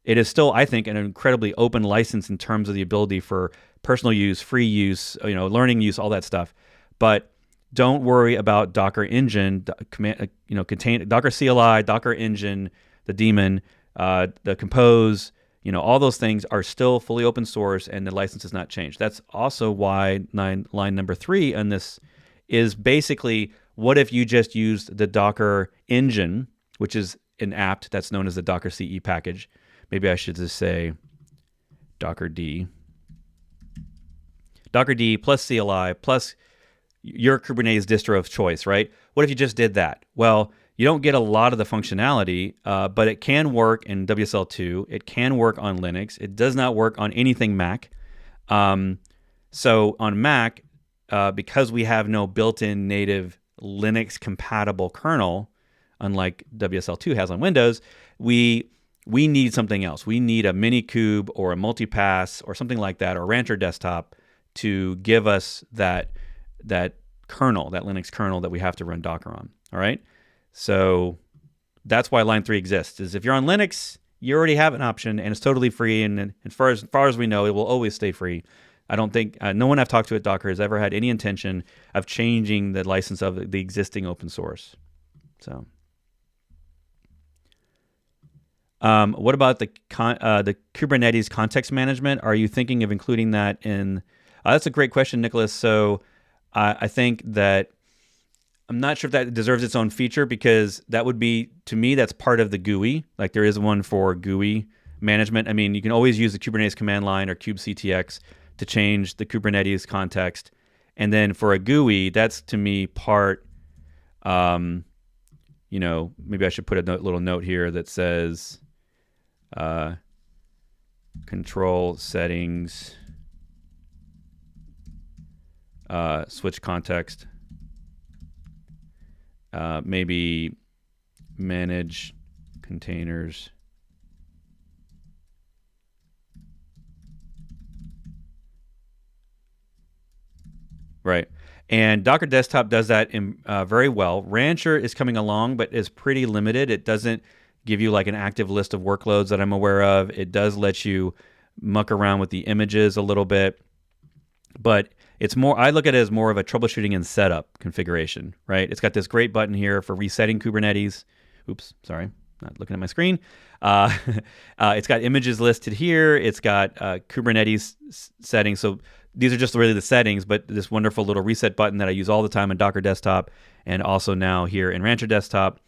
It is still, I think, an incredibly open license in terms of the ability for personal use, free use, learning use, all that stuff. But don't worry about Docker Engine, Docker CLI, Docker Engine, the daemon, the Compose, all those things are still fully open source, and the license has not changed. That's also why line number 3 on this is basically, what if you just used the Docker Engine, which is an apt that's known as the Docker CE package. Maybe I should just say Docker D. Docker D plus CLI plus your Kubernetes distro of choice, right? What if you just did that? Well, you don't get a lot of the functionality, but it can work in WSL2. It can work on Linux. It does not work on anything Mac. So on Mac, because we have no built-in native Linux compatible kernel, unlike WSL2 has on Windows, we need something else. We need a Minikube or a Multipass or something like that, or Rancher desktop to give us that kernel, that Linux kernel that we have to run Docker on. All right. So that's why Line 3 exists. Is if you're on Linux, you already have an option, and it's totally free. And as far as we know, it will always stay free. I don't think no one I've talked to at Docker has ever had any intention of changing the license of the existing open source. So, what about the Kubernetes context management? Are you thinking of including that in? That's a great question, Nicholas. So, I think that I'm not sure if that deserves its own feature, because that would be, to me, that's part of the GUI. Like there is one for GUI management. I mean, you can always use the Kubernetes command line or kubectx to change the Kubernetes context. And then for a GUI, that's to me part, maybe I should put a little note here that says control settings, switch context, maybe manage containers. Right. And Docker Desktop does that very well. Rancher is coming along, but is pretty limited. It doesn't give you like an active list of workloads that I'm aware of. It does let you muck around with the images a little bit, but it's more, I look at it as more of a troubleshooting and setup configuration, right? It's got this great button here for resetting Kubernetes. Oops, sorry, not looking at my screen. It's got images listed here. It's got Kubernetes settings. So these are just really the settings, but this wonderful little reset button that I use all the time in Docker Desktop and also now here in Rancher Desktop,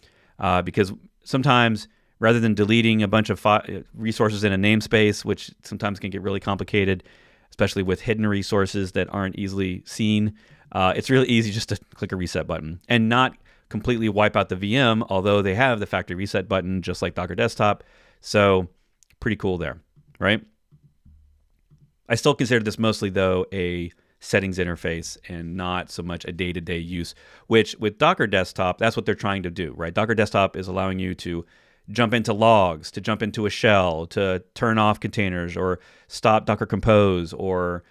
because sometimes rather than deleting a bunch of resources in a namespace, which sometimes can get really complicated, especially with hidden resources that aren't easily seen, it's really easy just to click a reset button and not completely wipe out the VM, although they have the factory reset button just like Docker Desktop. So pretty cool there, right? I still consider this mostly, though, a settings interface and not so much a day-to-day use, which with Docker Desktop, that's what they're trying to do, right? Docker Desktop is allowing you to jump into logs, to jump into a shell, to turn off containers or stop Docker Compose or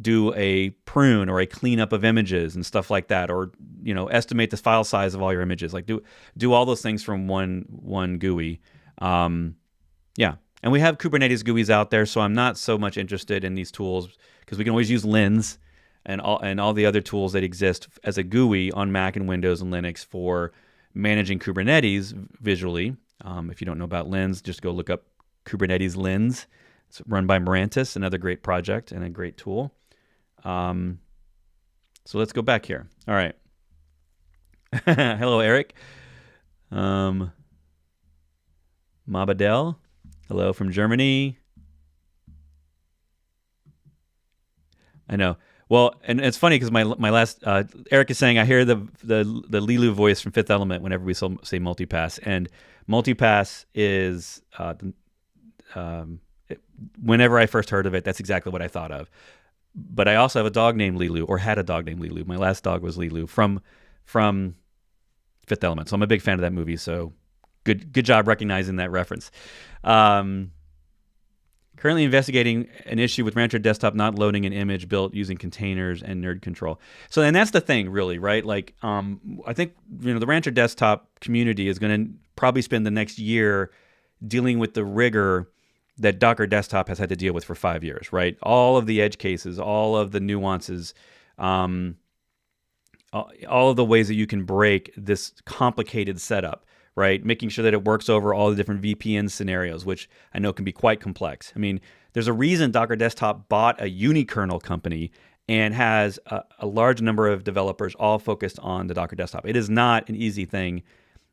do a prune or a cleanup of images and stuff like that, or estimate the file size of all your images. Like do all those things from one GUI. Yeah. And we have Kubernetes GUIs out there, so I'm not so much interested in these tools because we can always use Lens and all the other tools that exist as a GUI on Mac and Windows and Linux for managing Kubernetes visually. If you don't know about Lens, just go look up Kubernetes Lens. It's run by Mirantis, another great project and a great tool. So let's go back here. All right. Hello, Eric. Mabadel. Hello from Germany. I know. Well, and it's funny because my last Eric is saying I hear the Lilu voice from Fifth Element whenever we say multipass, and multipass is whenever I first heard of it, that's exactly what I thought of. But I also have a dog named Lilu, or had a dog named Lilu. My last dog was Lilu from Fifth Element, so I'm a big fan of that movie. So good job recognizing that reference. Currently investigating an issue with Rancher Desktop not loading an image built using containers and nerd control. So, and that's the thing, really, right? Like, I think the Rancher Desktop community is going to probably spend the next year dealing with the rigor that Docker Desktop has had to deal with for 5 years, right? All of the edge cases, all of the nuances, all of the ways that you can break this complicated setup, right? Making sure that it works over all the different VPN scenarios, which I know can be quite complex. I mean, there's a reason Docker Desktop bought a unikernel company and has a large number of developers all focused on the Docker Desktop. It is not an easy thing,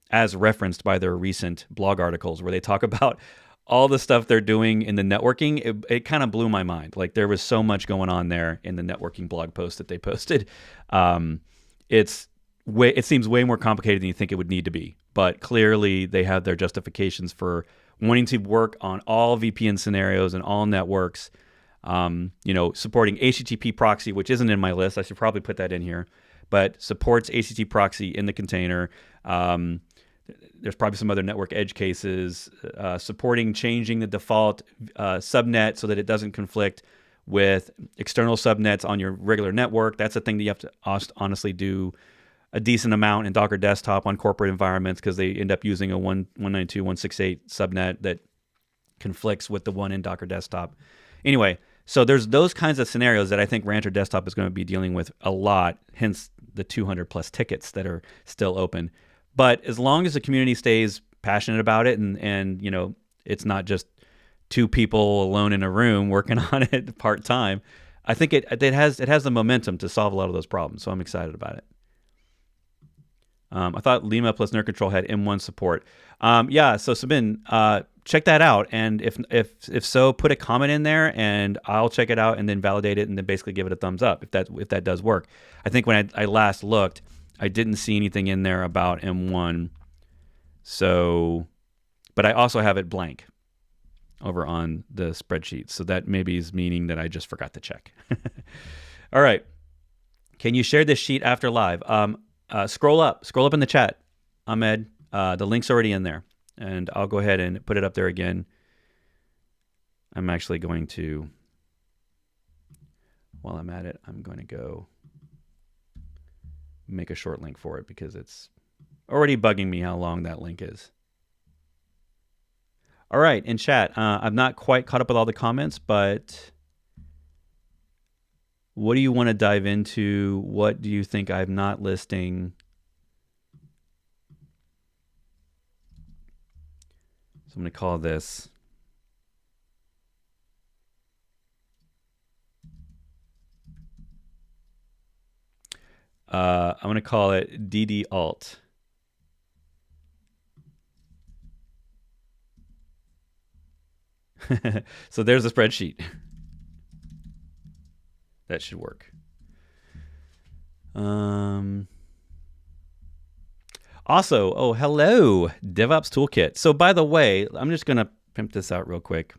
as referenced by their recent blog articles where they talk about all the stuff they're doing in the networking, it kind of blew my mind. Like there was so much going on there in the networking blog post that they posted. It seems way more complicated than you think it would need to be, but clearly they have their justifications for wanting to work on all VPN scenarios and all networks. Supporting HTTP proxy, which isn't in my list. I should probably put that in here, but supports HTTP proxy in the container. There's probably some other network edge cases, supporting changing the default subnet so that it doesn't conflict with external subnets on your regular network. That's a thing that you have to honestly do a decent amount in Docker Desktop on corporate environments because they end up using a 192.168 subnet that conflicts with the one in Docker Desktop. Anyway, so there's those kinds of scenarios that I think Rancher Desktop is going to be dealing with a lot, hence the 200 plus tickets that are still open. But as long as the community stays passionate about it and it's not just two people alone in a room working on it part-time, I think it has the momentum to solve a lot of those problems. So I'm excited about it. I thought Lima plus Nerd Control had M1 support. So Sabin, check that out, and if so, put a comment in there, and I'll check it out and then validate it, and then basically give it a thumbs up if that does work. I think when I last looked, I didn't see anything in there about M1. So, but I also have it blank over on the spreadsheet, so that maybe is meaning that I just forgot to check. All right, can you share this sheet after live? Scroll up in the chat, Ahmed. The link's already in there, and I'll go ahead and put it up there again. I'm actually going to, while I'm at it, I'm going to go make a short link for it because it's already bugging me how long that link is. All right, in chat, I'm not quite caught up with all the comments, but what do you want to dive into? What do you think I'm not listing? So I'm going to call this I'm going to call it DD Alt. So there's the spreadsheet. That should work. Also, hello, DevOps Toolkit. So by the way, I'm just going to pimp this out real quick.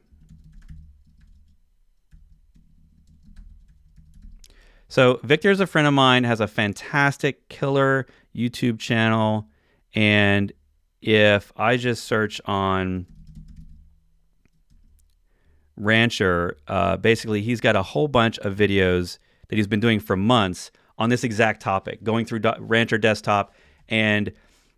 So Victor is a friend of mine, has a fantastic killer YouTube channel. And if I just search on Rancher, basically he's got a whole bunch of videos that he's been doing for months on this exact topic, going through Rancher Desktop. And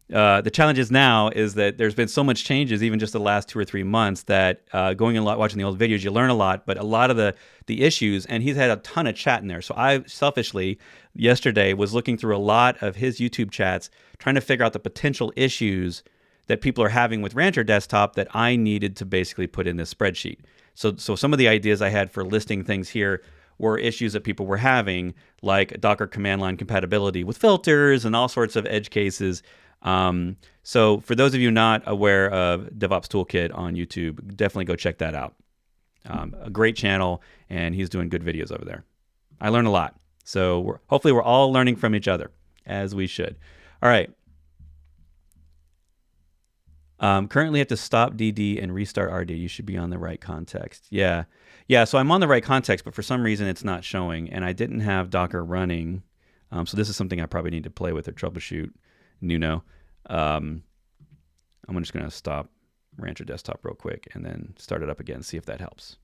the challenge is now is that there's been so much changes, even just the last 2 or 3 months, that going and watching the old videos, you learn a lot, but a lot of the issues, and he's had a ton of chat in there. So I selfishly, yesterday, was looking through a lot of his YouTube chats, trying to figure out the potential issues that people are having with Rancher Desktop that I needed to basically put in this spreadsheet. So some of the ideas I had for listing things here were issues that people were having, like Docker command line compatibility with filters and all sorts of edge cases. So for those of you not aware of DevOps Toolkit on YouTube, definitely go check that out. A great channel, and he's doing good videos over there. I learned a lot. So hopefully we're all learning from each other, as we should. All right. Currently have to stop DD and restart RD. You should be on the right context. Yeah. So I'm on the right context, but for some reason it's not showing, and I didn't have Docker running. So this is something I probably need to play with or troubleshoot. Nuno. I'm just going to stop Rancher Desktop real quick and then start it up again, see if that helps.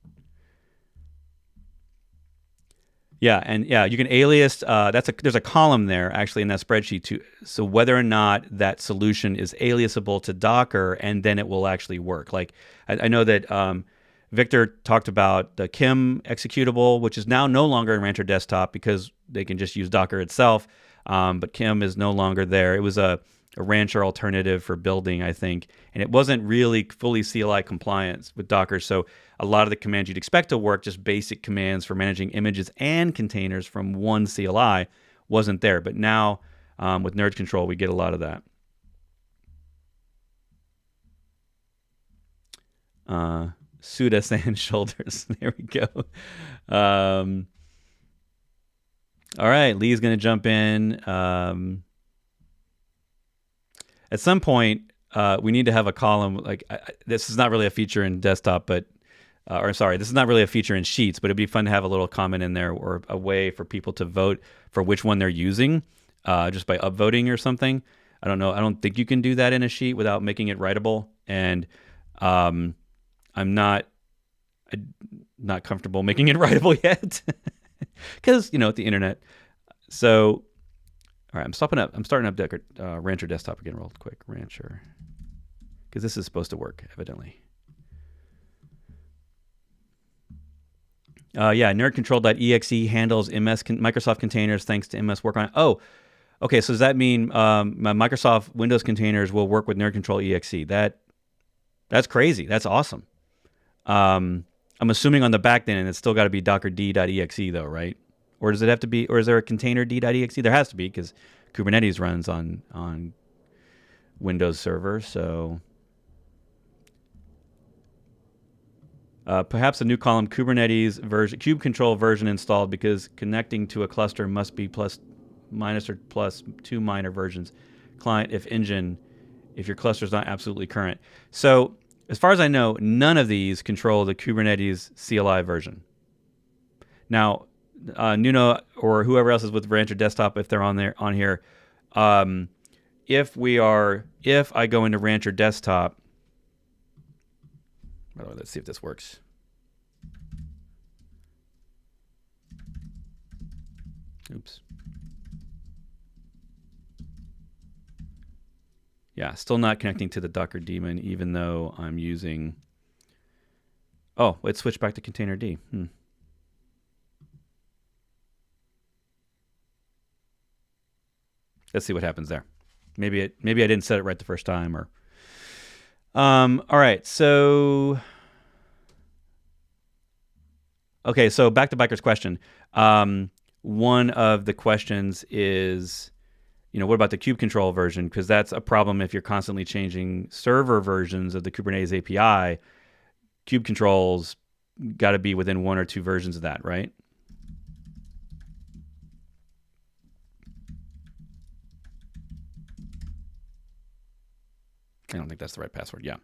Yeah, and yeah, you can alias. There's a column there actually in that spreadsheet too. So whether or not that solution is aliasable to Docker, and then it will actually work. Like I know that Victor talked about the Kim executable, which is now no longer in Rancher Desktop because they can just use Docker itself. But Kim is no longer there. It was a Rancher alternative for building, I think, and it wasn't really fully CLI compliant with Docker. So a lot of the commands you'd expect to work, just basic commands for managing images and containers from one CLI, wasn't there. But now with Nerd Control, we get a lot of that. Suda Sand Shoulders. There we go. All right, Lee's going to jump in. At some point, we need to have a column. Like this is not really a feature in desktop, but this is not really a feature in Sheets, but it'd be fun to have a little comment in there or a way for people to vote for which one they're using, just by upvoting or something. I don't know. I don't think you can do that in a sheet without making it writable, and I'm not comfortable making it writable yet because the internet. So, all right, I'm starting up Rancher Desktop again real quick. Rancher, because this is supposed to work evidently. Nerdcontrol.exe handles Microsoft containers thanks to MS Work on. Oh, okay. So does that mean my Microsoft Windows containers will work with nerdcontrol.exe? That's crazy. That's awesome. I'm assuming on the back end it's still got to be docker.d.exe though, right? Or does it have to be? Or is there a container d.exe? There has to be because Kubernetes runs on Windows Server. So perhaps a new column Kubernetes version, kube control version installed because connecting to a cluster must be plus, minus, or plus 2 minor versions. Client if engine, if your cluster is not absolutely current. So as far as I know, none of these control the Kubernetes CLI version. Now, Nuno or whoever else is with Rancher Desktop, if they're on here, if I go into Rancher Desktop, by the way, let's see if this works. Oops. Yeah, still not connecting to the Docker daemon, even though I'm using. Oh, it switched back to container D. Let's see what happens there. Maybe I didn't set it right the first time, or. All right, so. Okay, so back to Biker's question. One of the questions is, what about the kube control version? Because that's a problem if you're constantly changing server versions of the Kubernetes API. Kube controls got to be within 1 or 2 versions of that, right? I don't think that's the right password. Yeah.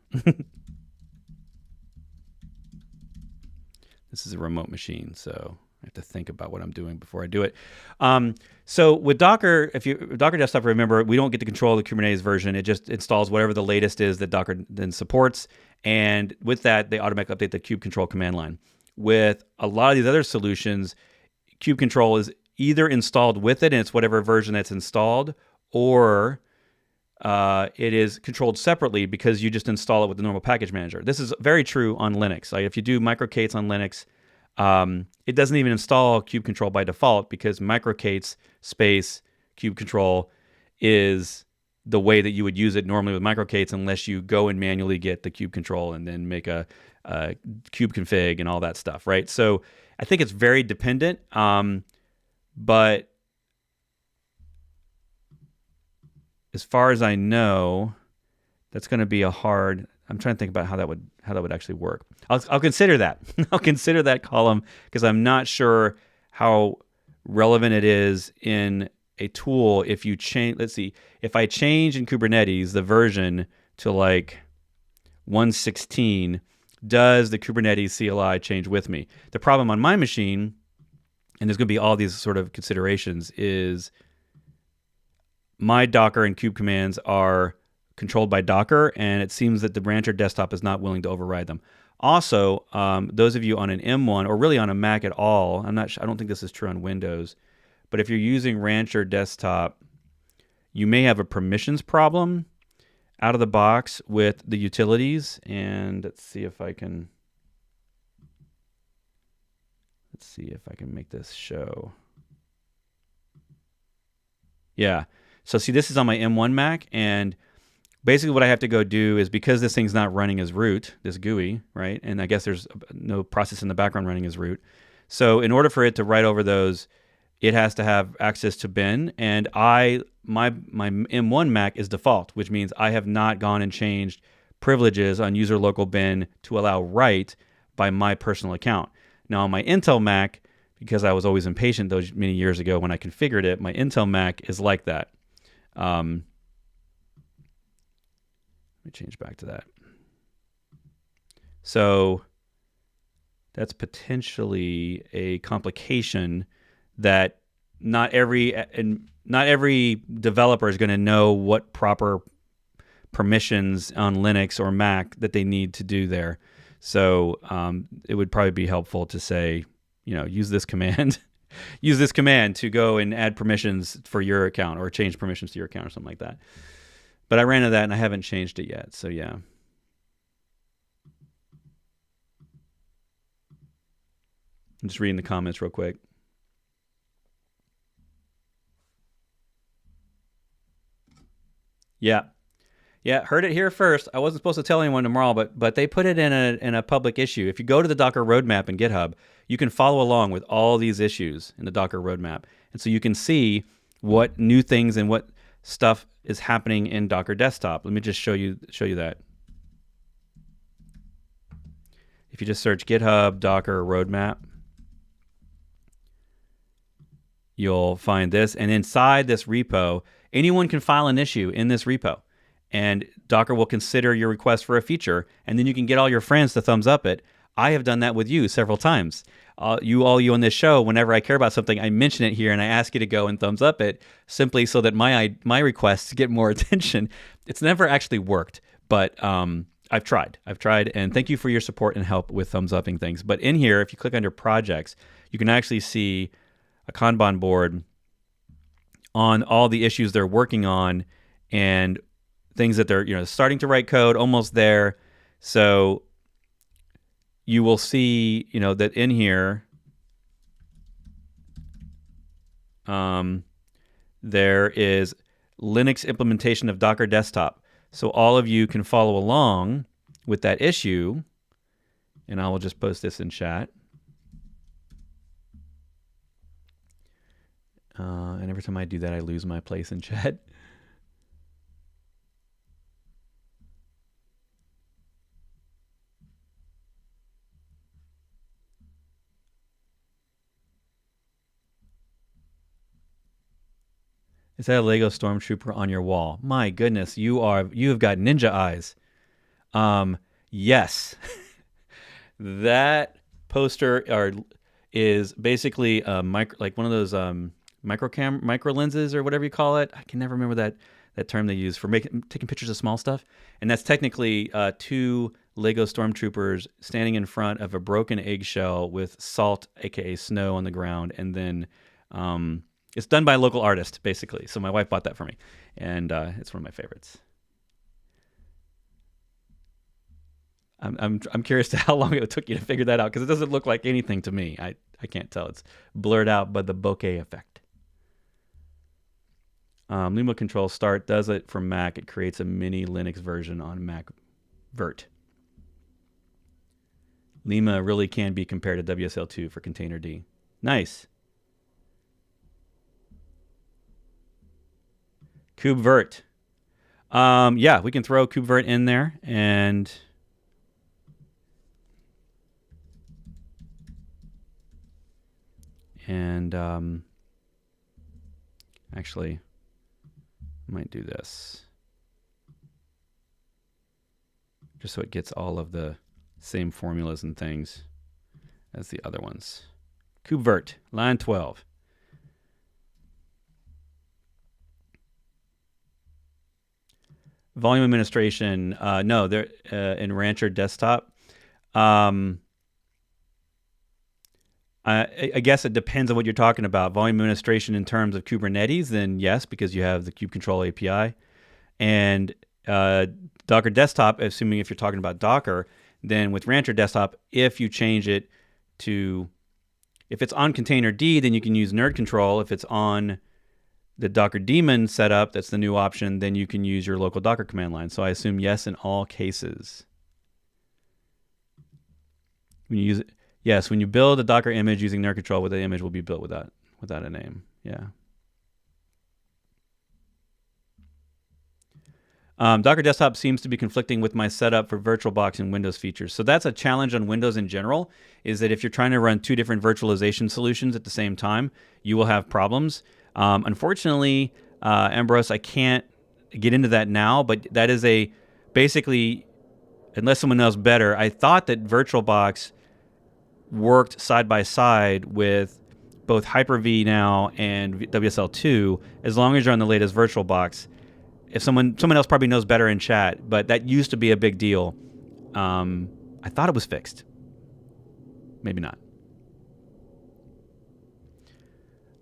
This is a remote machine, so I have to think about what I'm doing before I do it. So with Docker, Docker Desktop, remember, we don't get to control the Kubernetes version. It just installs whatever the latest is that Docker then supports. And with that, they automatically update the kube control command line. With a lot of these other solutions, kube control is either installed with it, and it's whatever version that's installed, or it is controlled separately because you just install it with the normal package manager. This is very true on Linux. Like if you do microkates on Linux, it doesn't even install kube control by default because microkates space kube control is the way that you would use it normally with microkates, unless you go and manually get the kube control and then make a kube config and all that stuff, right? So I think it's very dependent, but as far as I know, that's going to be a hard. I'm trying to think about how that would actually work. I'll consider that. I'll consider that column because I'm not sure how relevant it is in a tool. If you change, let's see, if I change in Kubernetes the version to like 1.16, does the Kubernetes CLI change with me? The problem on my machine, and there's going to be all these sort of considerations, is my Docker and kube commands are controlled by Docker, and it seems that the Rancher Desktop is not willing to override them. Also, those of you on an M1 or really on a Mac at all, I don't think this is true on Windows, but if you're using Rancher Desktop, you may have a permissions problem out of the box with the utilities. And let's see if I can make this show. Yeah. So see, this is on my M1 Mac, and basically what I have to go do is, because this thing's not running as root, this GUI, right? And I guess there's no process in the background running as root. So in order for it to write over those, it has to have access to bin. And my M1 Mac is default, which means I have not gone and changed privileges on user local bin to allow write by my personal account. Now on my Intel Mac, because I was always impatient those many years ago when I configured it, my Intel Mac is like that. Let me change back to that. So that's potentially a complication that not every developer is going to know what proper permissions on Linux or Mac that they need to do there. So it would probably be helpful to say, use this command, use this command to go and add permissions for your account or change permissions to your account or something like that. But I ran into that and I haven't changed it yet. So yeah. I'm just reading the comments real quick. Yeah. Yeah, heard it here first. I wasn't supposed to tell anyone tomorrow, but they put it in a public issue. If you go to the Docker roadmap in GitHub, you can follow along with all these issues in the Docker roadmap. And so you can see what new things and what stuff is happening in Docker Desktop. Let me just show you that. If you just search GitHub Docker roadmap, you'll find this. And inside this repo, anyone can file an issue in this repo. And Docker will consider your request for a feature, and then you can get all your friends to thumbs up it. I have done that with you several times. All you on this show, whenever I care about something, I mention it here and I ask you to go and thumbs up it, simply so that my requests get more attention. It's never actually worked, but I've tried, and thank you for your support and help with thumbs upping things. But in here, if you click under projects, you can actually see a Kanban board on all the issues they're working on and things that they're starting to write code, almost there. So you will see that in here there is Linux implementation of Docker Desktop. So all of you can follow along with that issue, and I will just post this in chat. And every time I do that, I lose my place in chat. Is that a Lego Stormtrooper on your wall? My goodness, you have got ninja eyes. Yes. That poster is basically like one of those micro lenses or whatever you call it. I can never remember that term they use for taking pictures of small stuff. And that's technically two Lego Stormtroopers standing in front of a broken eggshell with salt, aka snow, on the ground, and then it's done by a local artist, basically. So my wife bought that for me, and it's one of my favorites. I'm curious to how long it took you to figure that out, because it doesn't look like anything to me. I can't tell. It's blurred out by the bokeh effect. Lima Control Start does it for Mac. It creates a mini Linux version on Mac Vert. Lima really can be compared to WSL2 for Containerd. Nice. KubeVirt. Yeah, we can throw KubeVirt in there, and actually, I might do this just so it gets all of the same formulas and things as the other ones. KubeVirt, line 12. Volume administration, no, they're in Rancher Desktop. I guess it depends on what you're talking about. Volume administration in terms of Kubernetes, then yes, because you have the kubectl API. And Docker Desktop, assuming if you're talking about Docker, then with Rancher Desktop, if you change it to, if it's on Containerd, then you can use nerd control. If it's on the Docker daemon setup, that's the new option, then you can use your local Docker command line. So I assume yes in all cases. When you use it, yes, when you build a Docker image using nerd control, the image will be built without a name. Yeah. Docker Desktop seems to be conflicting with my setup for VirtualBox and Windows features. So that's a challenge on Windows in general, is that if you're trying to run two different virtualization solutions at the same time, you will have problems. Unfortunately, Ambrose, I can't get into that now, but that is basically, unless someone knows better, I thought that VirtualBox worked side by side with both Hyper-V now and WSL2, as long as you're on the latest VirtualBox. If someone else probably knows better in chat, but that used to be a big deal. I thought it was fixed. Maybe not.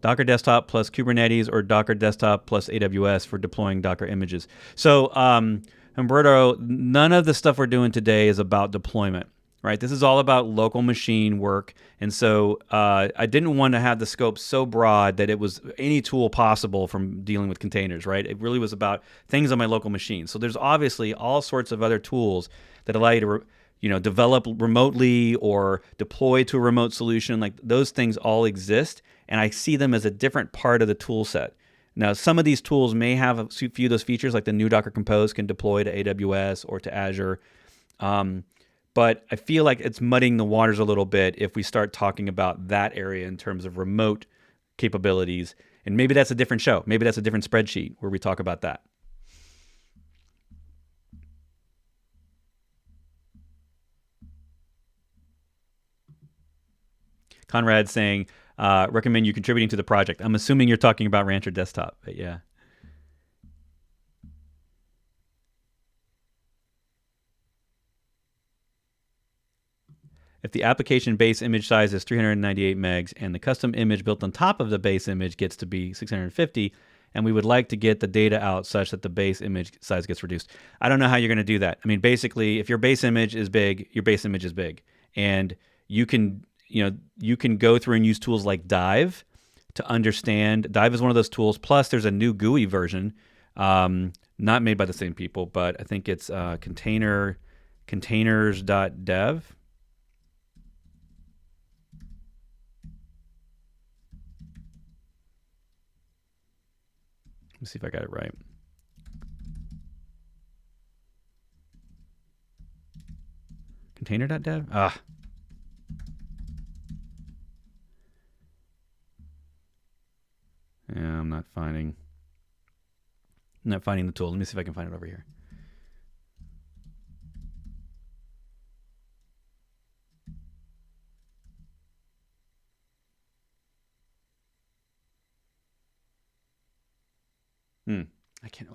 Docker Desktop plus Kubernetes or Docker Desktop plus AWS for deploying Docker images. So, Humberto, none of the stuff we're doing today is about deployment, right? This is all about local machine work. And so I didn't want to have the scope so broad that it was any tool possible from dealing with containers, right? It really was about things on my local machine. So there's obviously all sorts of other tools that allow you to develop remotely or deploy to a remote solution. Like those things all exist, and I see them as a different part of the tool set. Now, some of these tools may have a few of those features, like the new Docker Compose can deploy to AWS or to Azure. But I feel like it's muddying the waters a little bit if we start talking about that area in terms of remote capabilities. And maybe that's a different show. Maybe that's a different spreadsheet where we talk about that. Conrad saying, recommend you contributing to the project. I'm assuming you're talking about Rancher Desktop, but yeah. If the application base image size is 398 megs and the custom image built on top of the base image gets to be 650, and we would like to get the data out such that the base image size gets reduced. I don't know how you're going to do that. I mean, basically, if your base image is big, your base image is big. And you can go through and use tools like Dive to understand. Dive is one of those tools. Plus, there's a new GUI version, not made by the same people, but I think it's containers.dev. Let me see if I got it right. Container.dev? Yeah, I'm not finding the tool. Let me see if I can find it over here.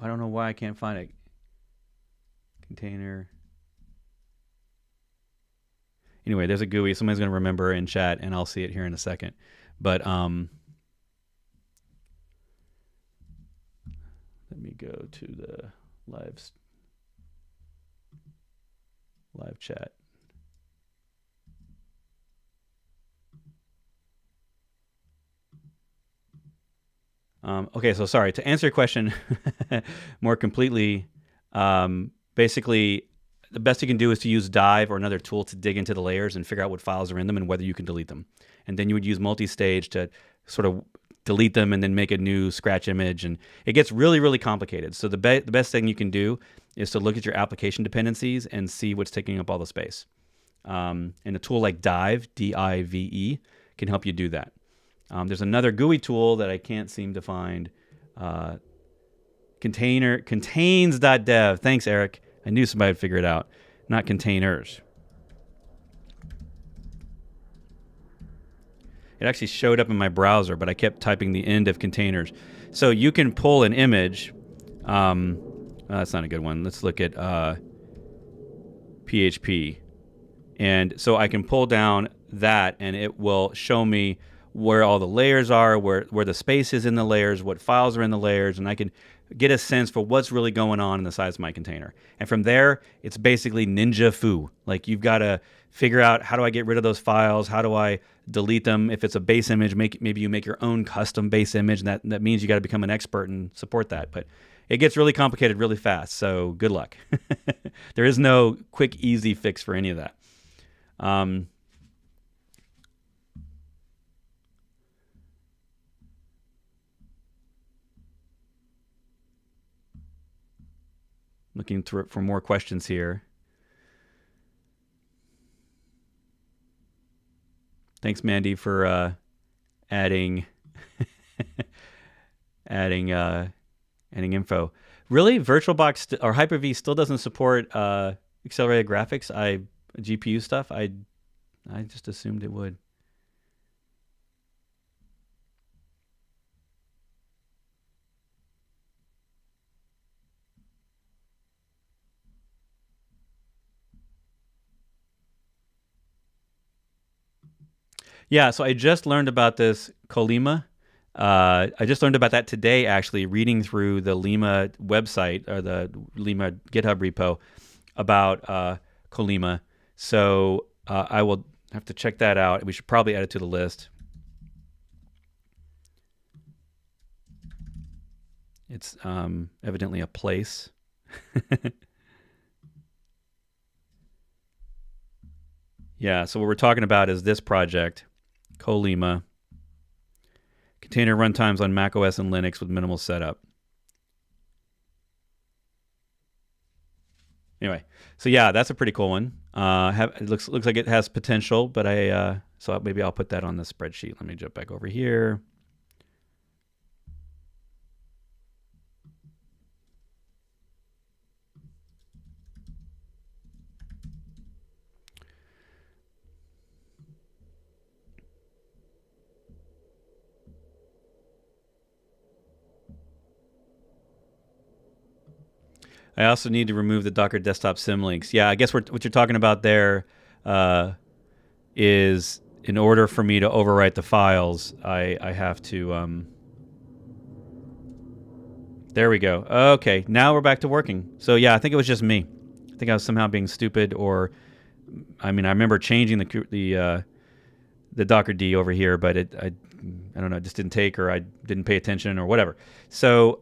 I don't know why I can't find it. Container. Anyway, there's a GUI. Somebody's going to remember in chat, and I'll see it here in a second. But let me go to the live chat. Okay, so sorry. To answer your question more completely, basically, the best you can do is to use Dive or another tool to dig into the layers and figure out what files are in them and whether you can delete them. And then you would use multi-stage to sort of delete them and then make a new scratch image. And it gets really, really complicated. So the best thing you can do is to look at your application dependencies and see what's taking up all the space. And a tool like Dive, D-I-V-E, can help you do that. There's another GUI tool that I can't seem to find. Contains.dev. Thanks, Eric. I knew somebody would figure it out. Not containers. It actually showed up in my browser, but I kept typing the end of containers. So you can pull an image. That's not a good one. Let's look at PHP. And so I can pull down that, and it will show me where all the layers are, where the space is in the layers, what files are in the layers, and I can get a sense for what's really going on in the size of my container. And from there, it's basically ninja foo. Like you've got to figure out, how do I get rid of those files? How do I delete them? If it's a base image, maybe you make your own custom base image, and that means you got to become an expert and support that. But it gets really complicated really fast, so good luck. There is no quick, easy fix for any of that. Looking through for more questions here. Thanks, Mandy, for adding adding info. Really, VirtualBox or Hyper-V still doesn't support accelerated graphics. GPU stuff. I just assumed it would. Yeah, so I just learned about this Colima. I just learned about that today, actually, reading through the Lima website or the Lima GitHub repo about Colima. So I will have to check that out. We should probably add it to the list. It's evidently a place. Yeah, so what we're talking about is this project, Colima. Container runtimes on macOS and Linux with minimal setup. Anyway, so yeah, that's a pretty cool one. It looks like it has potential, but so maybe I'll put that on the spreadsheet. Let me jump back over here. I also need to remove the Docker desktop symlinks. Yeah, I guess what you're talking about there is in order for me to overwrite the files, I have to. There we go. Okay, now we're back to working. So yeah, I think it was just me. I think I was somehow being stupid, or I remember changing the Docker D over here, but I don't know, it just didn't take, or I didn't pay attention, or whatever. So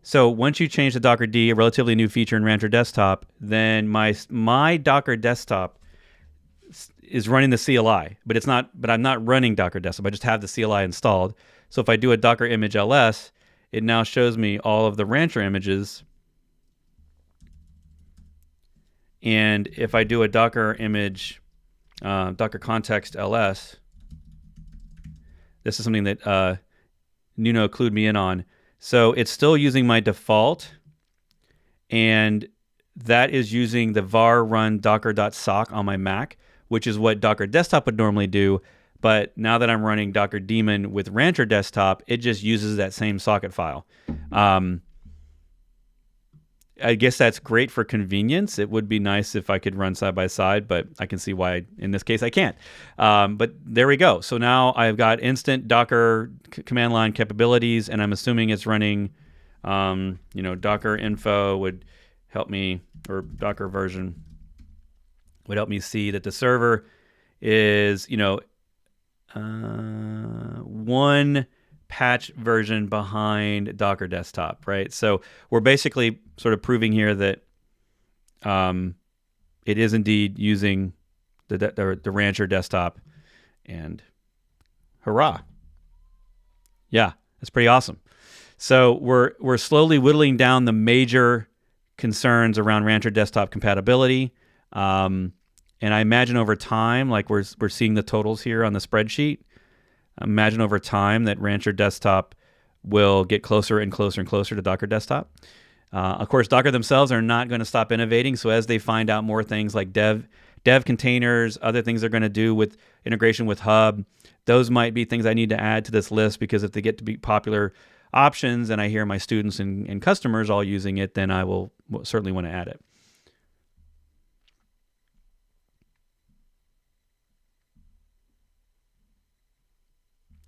So once you change the Docker D, a relatively new feature in Rancher Desktop, then my Docker Desktop is running the CLI, but I'm not running Docker Desktop. I just have the CLI installed. So if I do a Docker image ls, it now shows me all of the Rancher images. And if I do a Docker image, Docker context ls, this is something that Nuno clued me in on. So it's still using my default, and that is using the var run docker.sock on my Mac, which is what Docker Desktop would normally do. But now that I'm running Docker daemon with Rancher Desktop, it just uses that same socket file. I guess that's great for convenience. It would be nice if I could run side by side, but I can see why in this case I can't. But there we go. So now I've got instant Docker command line capabilities, and I'm assuming it's running, Docker info would help me, or Docker version would help me see that the server is, one patch version behind Docker Desktop, right? So we're basically sort of proving here that it is indeed using the Rancher Desktop, and hurrah. Yeah, that's pretty awesome. So we're slowly whittling down the major concerns around Rancher Desktop compatibility. And I imagine over time, like we're seeing the totals here on the spreadsheet, imagine over time that Rancher Desktop will get closer and closer and closer to Docker Desktop. Of course, Docker themselves are not going to stop innovating. So as they find out more things like dev containers, other things they're going to do with integration with Hub, those might be things I need to add to this list, because if they get to be popular options and I hear my students and customers all using it, then I will certainly want to add it.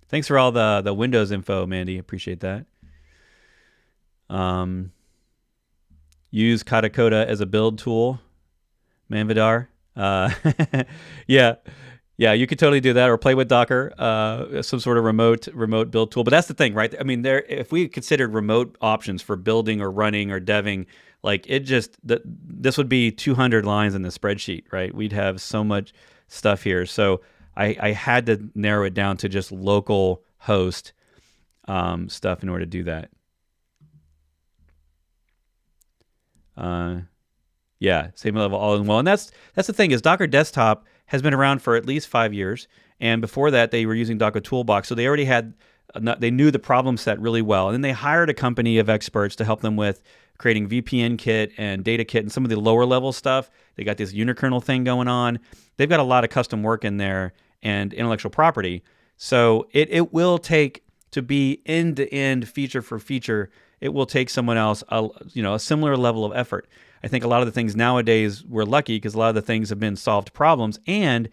Thanks for all the Windows info, Mandy. Appreciate that. Use Katacoda as a build tool, Manvidar. Yeah, you could totally do that, or play with Docker, some sort of remote build tool. But that's the thing, right? If we considered remote options for building or running or deving, like this would be 200 lines in the spreadsheet, right? We'd have so much stuff here. So I had to narrow it down to just local host stuff in order to do that. Yeah, same level all in one. And that's the thing is Docker Desktop has been around for at least 5 years, and before that they were using Docker Toolbox, so they already had they knew the problem set really well. And then they hired a company of experts to help them with creating VPN kit and data kit and some of the lower level stuff. They got this unikernel thing going on. They've got a lot of custom work in there and intellectual property. So it will take, to be end to end, feature for feature, it will take someone else a similar level of effort. I think a lot of the things nowadays, we're lucky because a lot of the things have been solved problems, and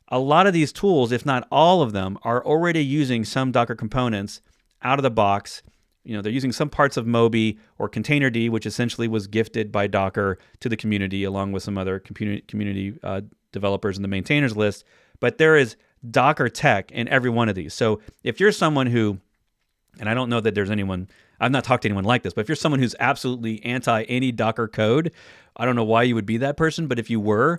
a lot of these tools, if not all of them, are already using some Docker components out of the box. They're using some parts of Moby or Containerd, which essentially was gifted by Docker to the community, along with some other community developers in the maintainers list. But there is Docker tech in every one of these. So if you're someone who, and I don't know that there's anyone, I've not talked to anyone like this, but if you're someone who's absolutely anti any Docker code, I don't know why you would be that person, but if you were,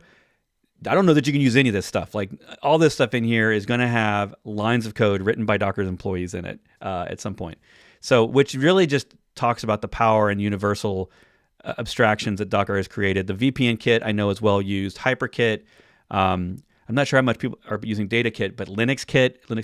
I don't know that you can use any of this stuff. Like, all this stuff in here is going to have lines of code written by Docker's employees in it at some point. So, which really just talks about the power and universal abstractions that Docker has created. The VPN kit I know is well used. HyperKit, I'm not sure how much people are using DataKit, but Linux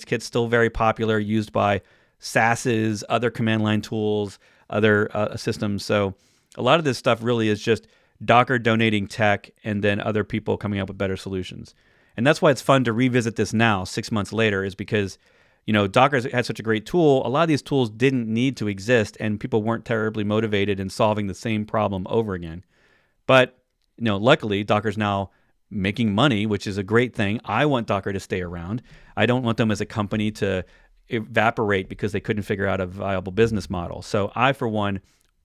Kit's still very popular, used by SASs, other command line tools, other systems. So a lot of this stuff really is just Docker donating tech and then other people coming up with better solutions. And that's why it's fun to revisit this now, 6 months later, is because, Docker's had such a great tool. A lot of these tools didn't need to exist, and people weren't terribly motivated in solving the same problem over again. But, luckily, Docker's now making money, which is a great thing. I want Docker to stay around. I don't want them as a company to evaporate because they couldn't figure out a viable business model. So I, for one,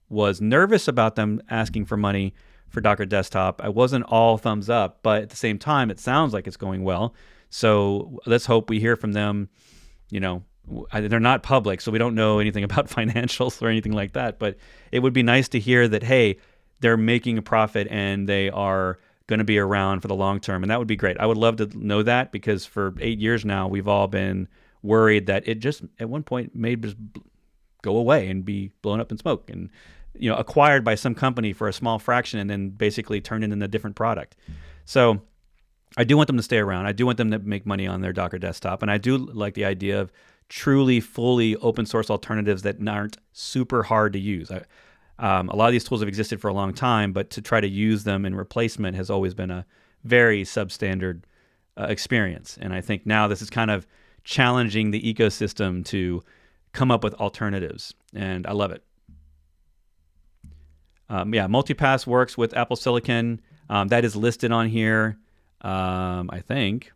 was nervous about them asking for money for Docker Desktop. I wasn't all thumbs up, but at the same time, it sounds like it's going well. So let's hope we hear from them. They're not public, so we don't know anything about financials or anything like that, but it would be nice to hear that, hey, they're making a profit and they are going to be around for the long term. And that would be great. I would love to know that, because for 8 years now, we've all been worried that it just at one point may just go away and be blown up in smoke and acquired by some company for a small fraction and then basically turn it into a different product. So I do want them to stay around. I do want them to make money on their Docker Desktop, and I do like the idea of truly fully open source alternatives that aren't super hard to use. A lot of these tools have existed for a long time, but to try to use them in replacement has always been a very substandard experience. And I think now this is kind of challenging the ecosystem to come up with alternatives, and I love it. Multipass works with Apple Silicon. That is listed on here, I think.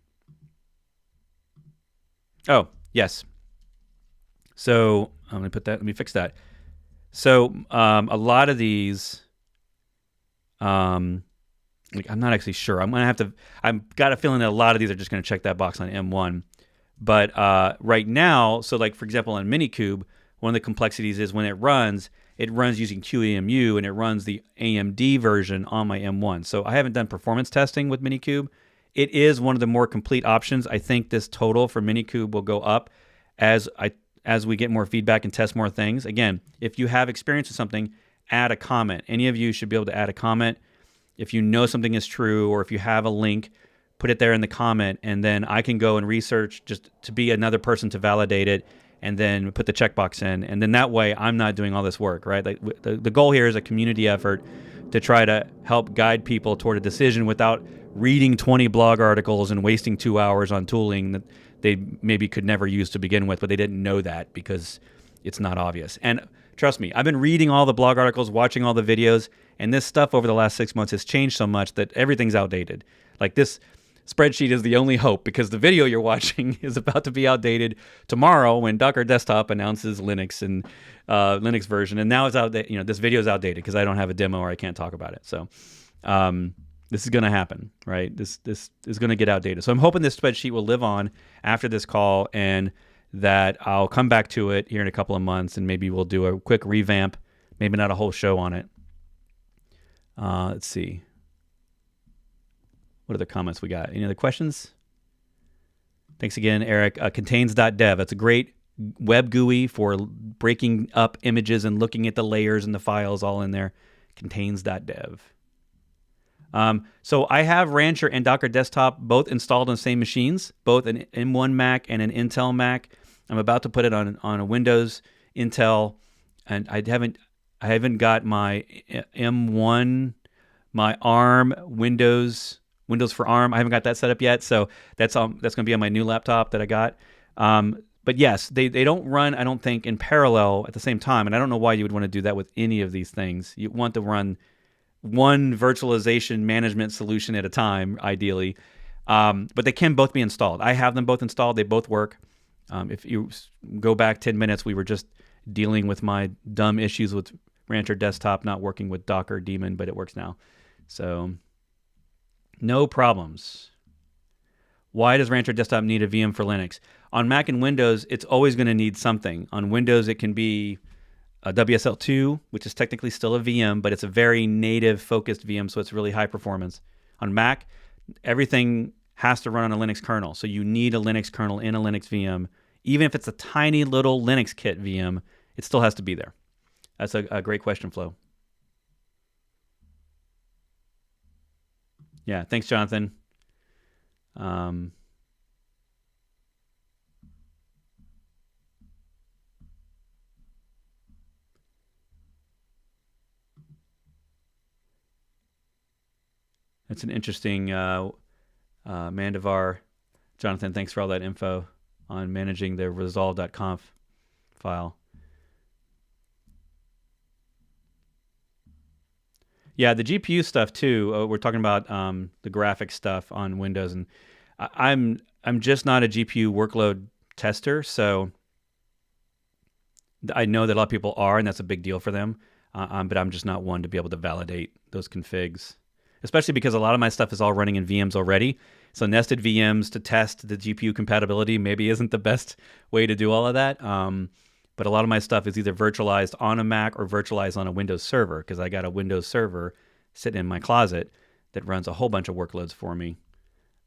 Oh, yes. So let me fix that. So a lot of these, I'm not actually sure. I've got a feeling that a lot of these are just going to check that box on M1. But right now, so like, for example, on Minikube, one of the complexities is when it runs using QEMU, and it runs the AMD version on my M1. So I haven't done performance testing with Minikube. It is one of the more complete options. I think this total for Minikube will go up as we get more feedback and test more things. Again, if you have experience with something, add a comment. Any of you should be able to add a comment. If you know something is true, or if you have a link, put it there in the comment, and then I can go and research just to be another person to validate it, and then put the checkbox in. And then that way I'm not doing all this work, right? Like the goal here is a community effort to try to help guide people toward a decision without reading 20 blog articles and wasting 2 hours on tooling that they maybe could never use to begin with, but they didn't know that because it's not obvious. And trust me, I've been reading all the blog articles, watching all the videos, and this stuff over the last 6 months has changed so much that everything's outdated. Like, this spreadsheet is the only hope, because the video you're watching is about to be outdated tomorrow when Docker Desktop announces Linux and Linux version, and now it's outdated. This video is outdated because I don't have a demo or I can't talk about it. So this is going to happen, right? This is going to get outdated. So I'm hoping this spreadsheet will live on after this call, and that I'll come back to it here in a couple of months, and maybe we'll do a quick revamp, maybe not a whole show on it. Let's see. What other comments we got? Any other questions? Thanks again, Eric. Contains.dev. That's a great web GUI for breaking up images and looking at the layers and the files all in there. contains.dev. So I have Rancher and Docker Desktop both installed on the same machines, both an M1 Mac and an Intel Mac. I'm about to put it on a Windows Intel, and I haven't got my M1, my ARM Windows for ARM. I haven't got that set up yet, so that's going to be on my new laptop that I got. But yes, they don't run, I don't think, in parallel at the same time, and I don't know why you would want to do that with any of these things. You want to run one virtualization management solution at a time, ideally. But they can both be installed. I have them both installed. They both work. If you go back 10 minutes, we were just dealing with my dumb issues with Rancher Desktop not working with Docker daemon, but it works now. So no problems. Why does Rancher Desktop need a VM for Linux? On Mac and Windows, it's always going to need something. On Windows, it can be a WSL2, which is technically still a VM, but it's a very native-focused VM, so it's really high performance. On Mac, everything has to run on a Linux kernel, so you need a Linux kernel in a Linux VM. Even if it's a tiny little Linux kit VM, it still has to be there. That's a great question, Flo. Yeah, thanks, Jonathan. That's an interesting Mandivar. Jonathan, thanks for all that info on managing the resolve.conf file. Yeah, the GPU stuff too. We're talking about the graphics stuff on Windows, and I'm just not a GPU workload tester, so I know that a lot of people are, and that's a big deal for them. But I'm just not one to be able to validate those configs, especially because a lot of my stuff is all running in VMs already. So nested VMs to test the GPU compatibility maybe isn't the best way to do all of that. But a lot of my stuff is either virtualized on a Mac or virtualized on a Windows server, because I got a Windows server sitting in my closet that runs a whole bunch of workloads for me.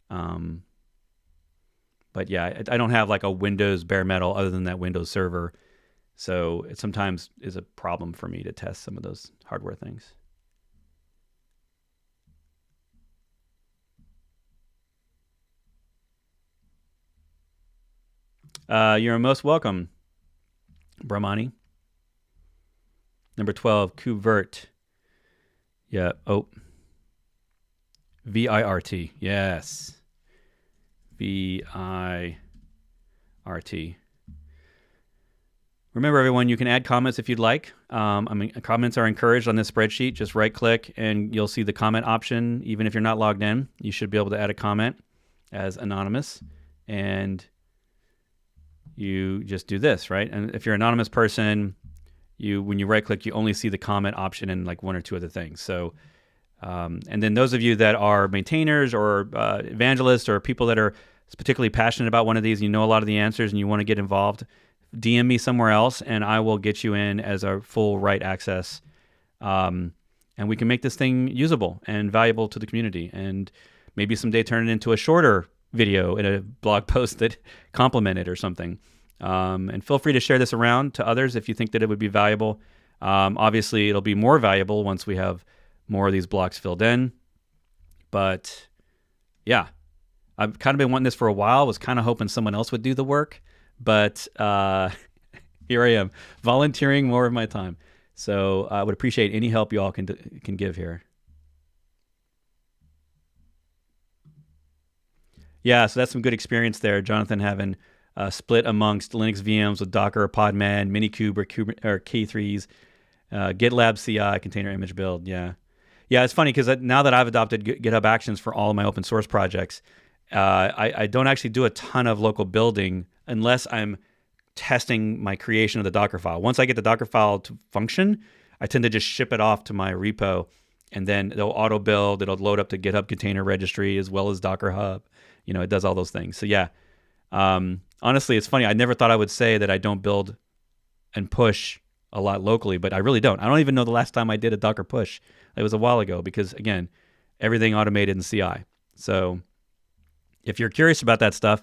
But yeah, I don't have like a Windows bare metal other than that Windows server. So it sometimes is a problem for me to test some of those hardware things. You're most welcome, Brahmani. Number 12, Kuvert. Yeah. Oh. VIRT. Yes. VIRT. Remember, everyone, you can add comments if you'd like. Comments are encouraged on this spreadsheet. Just right-click, and you'll see the comment option. Even if you're not logged in, you should be able to add a comment as anonymous. And you just do this, right? And if you're an anonymous person, when you right-click, you only see the comment option and like one or two other things. So, and then those of you that are maintainers or evangelists or people that are particularly passionate about one of these, and you know a lot of the answers and you want to get involved, DM me somewhere else and I will get you in as a full right access. And we can make this thing usable and valuable to the community, and maybe someday turn it into a shorter video in a blog post that complement it or something. And feel free to share this around to others if you think that it would be valuable. Obviously, it'll be more valuable once we have more of these blocks filled in. But yeah, I've kind of been wanting this for a while. Was kind of hoping someone else would do the work. But here I am, volunteering more of my time. So I would appreciate any help you all can give here. Yeah, so that's some good experience there, Jonathan, having split amongst Linux VMs with Docker, Podman, Minikube, or K3s, GitLab CI, container image build. Yeah, it's funny because now that I've adopted GitHub Actions for all of my open source projects, I don't actually do a ton of local building unless I'm testing my creation of the Docker file. Once I get the Docker file to function, I tend to just ship it off to my repo, and then they'll auto build. It'll load up to GitHub Container Registry as well as Docker Hub. It does all those things. So yeah, honestly, it's funny. I never thought I would say that I don't build and push a lot locally, but I really don't. I don't even know the last time I did a Docker push. It was a while ago because, again, everything automated in CI. So if you're curious about that stuff,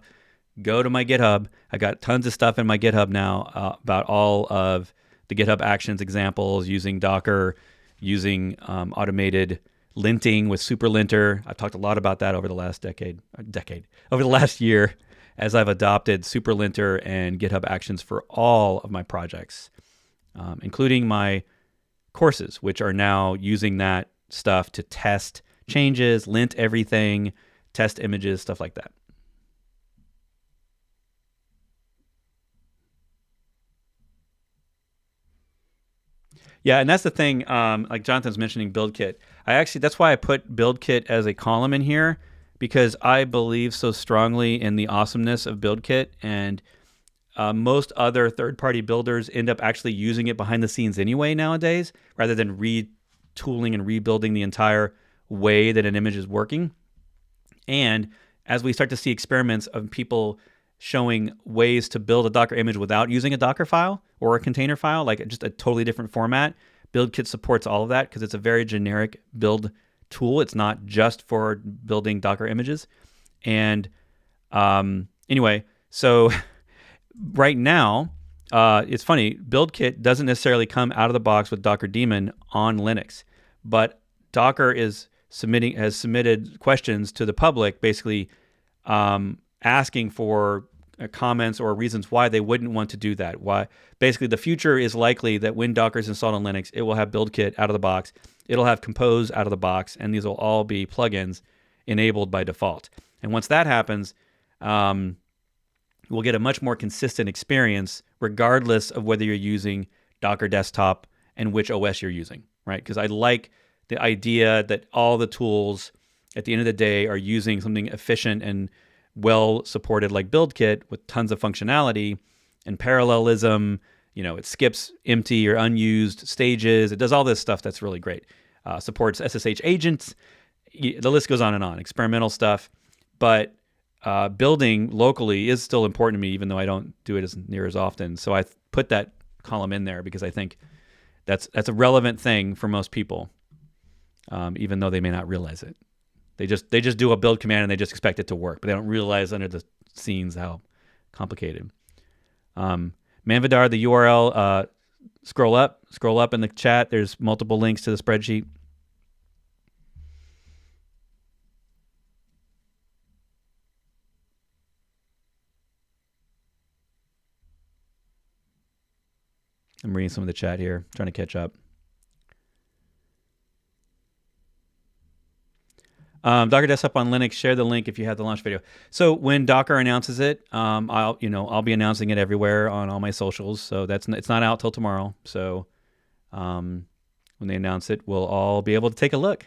go to my GitHub. I got tons of stuff in my GitHub now about all of the GitHub Actions examples using Docker, using automated linting with superlinter. I've talked a lot about that over the last over the last year, as I've adopted superlinter and GitHub Actions for all of my projects, including my courses, which are now using that stuff to test changes, lint everything, test images, stuff like that. Yeah, and that's the thing. Like Jonathan's mentioning BuildKit. That's why I put BuildKit as a column in here, because I believe so strongly in the awesomeness of BuildKit, and most other third-party builders end up actually using it behind the scenes anyway nowadays, rather than retooling and rebuilding the entire way that an image is working. And as we start to see experiments of people showing ways to build a Docker image without using a Docker file or a container file, like just a totally different format, BuildKit supports all of that because it's a very generic build tool. It's not just for building Docker images. And anyway, so right now, it's funny, BuildKit doesn't necessarily come out of the box with Docker daemon on Linux, but Docker has submitted questions to the public, basically asking for comments or reasons why they wouldn't want to do that. Why basically the future is likely that when Docker is installed on Linux, it will have BuildKit out of the box, it'll have Compose out of the box, and these will all be plugins enabled by default. And once that happens, we'll get a much more consistent experience regardless of whether you're using Docker Desktop and which OS you're using, right? Because I like the idea that all the tools at the end of the day are using something efficient and well supported like BuildKit with tons of functionality and parallelism. It skips empty or unused stages. It does all this stuff that's really great. Supports SSH agents. The list goes on and on. Experimental stuff. But building locally is still important to me, even though I don't do it as often. So I put that column in there because I think that's a relevant thing for most people, even though they may not realize it. They just do a build command and they just expect it to work, but they don't realize under the scenes how complicated. Manvidar, the URL, scroll up in the chat. There's multiple links to the spreadsheet. I'm reading some of the chat here, trying to catch up. Docker Desktop on Linux. Share the link if you have the launch video. So when Docker announces it, I'll be announcing it everywhere on all my socials. So it's not out till tomorrow. So when they announce it, we'll all be able to take a look.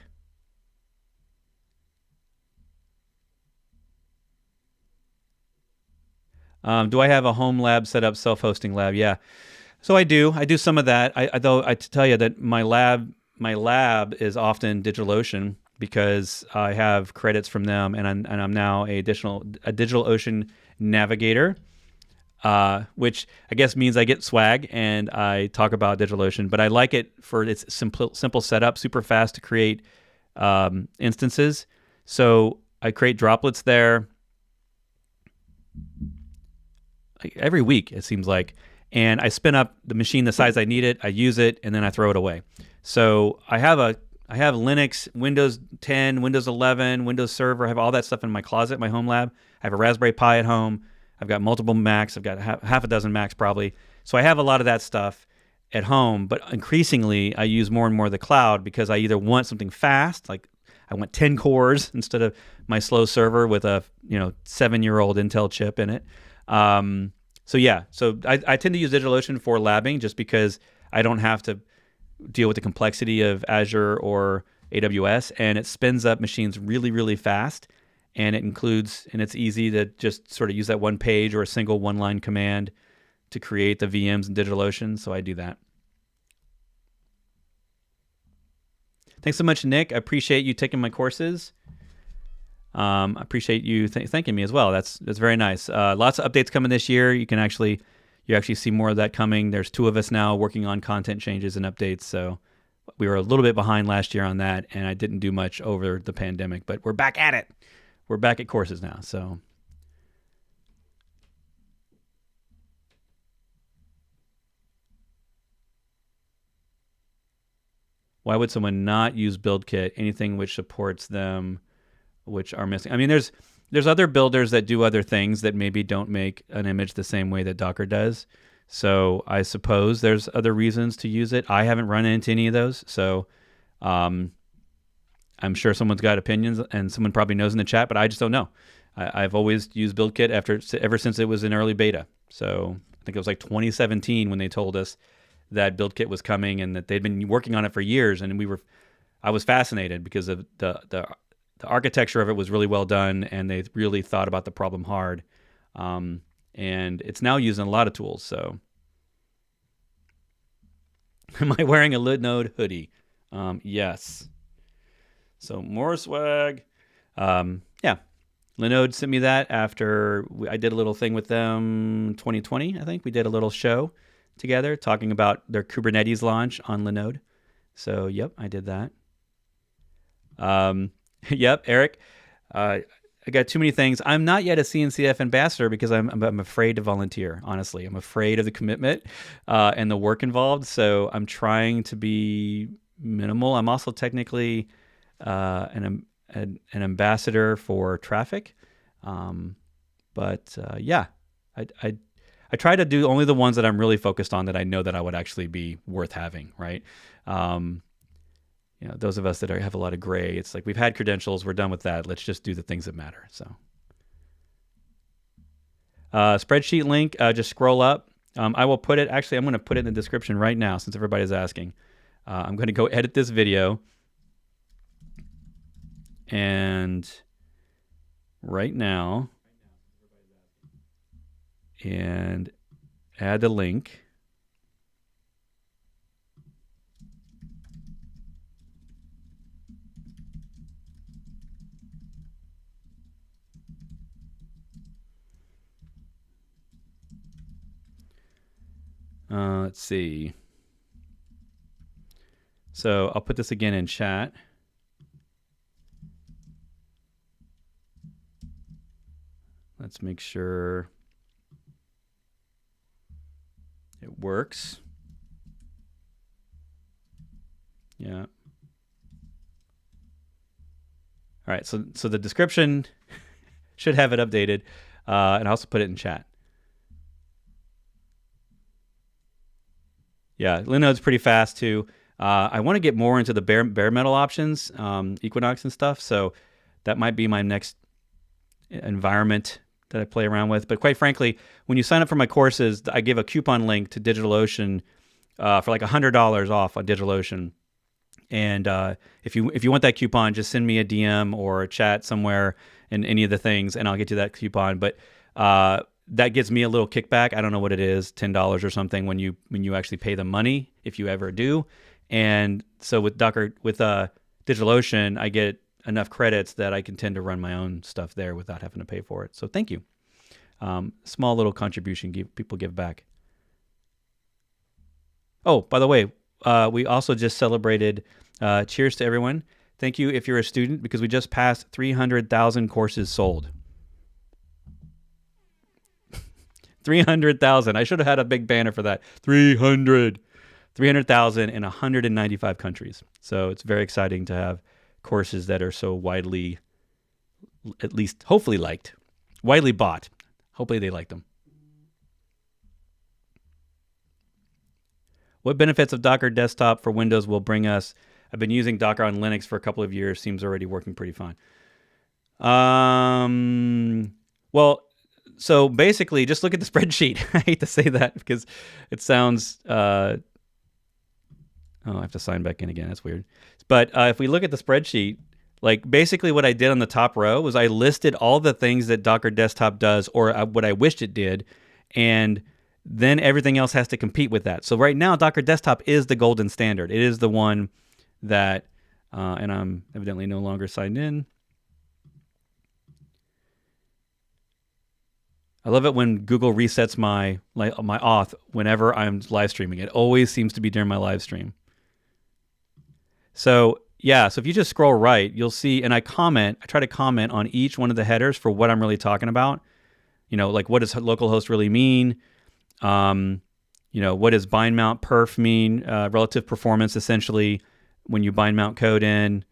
Do I have a home lab set up, self-hosting lab? Yeah. So I do some of that. Though I tell you that my lab is often DigitalOcean, because I have credits from them, and I'm now a DigitalOcean navigator, which I guess means I get swag and I talk about DigitalOcean. But I like it for its simple setup, super fast to create instances. So I create droplets there every week, it seems like, and I spin up the machine the size I need it. I use it, and then I throw it away. So I have Linux, Windows 10, Windows 11, Windows Server. I have all that stuff in my closet, my home lab. I have a Raspberry Pi at home. I've got multiple Macs. I've got half a dozen Macs probably. So I have a lot of that stuff at home, but increasingly I use more and more of the cloud because I either want something fast, like I want 10 cores instead of my slow server with a 7-year-old Intel chip in it. So I tend to use DigitalOcean for labbing just because I don't have to deal with the complexity of Azure or AWS, and it spins up machines really, really fast, and it's easy to just sort of use that one page or a single one-line command to create the VMs in DigitalOcean, so I do that. Thanks so much, Nick. I appreciate you taking my courses. I appreciate you thanking me as well. That's very nice. Lots of updates coming this year. You actually see more of that coming. There's 2 of us now working on content changes and updates. So we were a little bit behind last year on that, and I didn't do much over the pandemic, but we're back at it. We're back at courses now. So Why would someone not use BuildKit? Anything which supports them, which are missing. I mean, there's other builders that do other things that maybe don't make an image the same way that Docker does. So I suppose there's other reasons to use it. I haven't run into any of those. So I'm sure someone's got opinions, and someone probably knows in the chat, but I just don't know. I've always used BuildKit ever since it was in early beta. So I think it was like 2017 when they told us that BuildKit was coming and that they'd been working on it for years. And I was fascinated because of the architecture of it was really well done, and they really thought about the problem hard. And it's now used in a lot of tools. So, am I wearing a Linode hoodie? Yes. So more swag. Yeah, Linode sent me that after I did a little thing with them 2020. I think we did a little show together talking about their Kubernetes launch on Linode. So, yep, I did that. Yep, Eric. I got too many things. I'm not yet a CNCF ambassador because I'm afraid to volunteer, honestly. I'm afraid of the commitment and the work involved, so I'm trying to be minimal. I'm also technically an ambassador for traffic. Yeah, I try to do only the ones that I'm really focused on that I know that I would actually be worth having, right? Those of us that have a lot of gray, it's like we've had credentials, we're done with that. Let's just do the things that matter. So, spreadsheet link, just scroll up. I will put it, actually, I'm going to put it in the description right now since everybody's asking. I'm going to go edit this video. And right now, and add the link. Let's see. So I'll put this again in chat. Let's make sure it works. Yeah. All right, so the description should have it updated, and I also put it in chat. Yeah, Linode's pretty fast too. I want to get more into the bare metal options, Equinox and stuff, so that might be my next environment that I play around with. But quite frankly, when you sign up for my courses, I give a coupon link to DigitalOcean for like $100 off on DigitalOcean. And if you want that coupon, just send me a DM or a chat somewhere in any of the things, and I'll get you that coupon. But that gives me a little kickback. I don't know what it is, $10 or something when you actually pay the money, if you ever do. And so with DigitalOcean, I get enough credits that I can tend to run my own stuff there without having to pay for it. So thank you. Small little contribution people give back. Oh, by the way, we also just celebrated, cheers to everyone. Thank you if you're a student, because we just passed 300,000 courses sold. 300,000. I should have had a big banner for that. 300,000 in 195 countries. So it's very exciting to have courses that are so widely, at least hopefully liked, widely bought. Hopefully they like them. What benefits of Docker Desktop for Windows will bring us? I've been using Docker on Linux for a couple of years. Seems already working pretty fine. Well, so basically, just look at the spreadsheet. I hate to say that because it sounds... I have to sign back in again. That's weird. But if we look at the spreadsheet, like basically what I did on the top row was I listed all the things that Docker Desktop does, or what I wished it did, and then everything else has to compete with that. So right now, Docker Desktop is the golden standard. It is the one that, and I'm evidently no longer signed in. I love it when Google resets my auth whenever I'm live streaming. It always seems to be during my live stream. So yeah, so if you just scroll right, you'll see, and I try to comment on each one of the headers for what I'm really talking about. Like what does localhost really mean? What does bind mount perf mean? Relative performance, essentially. when you bind mount code in.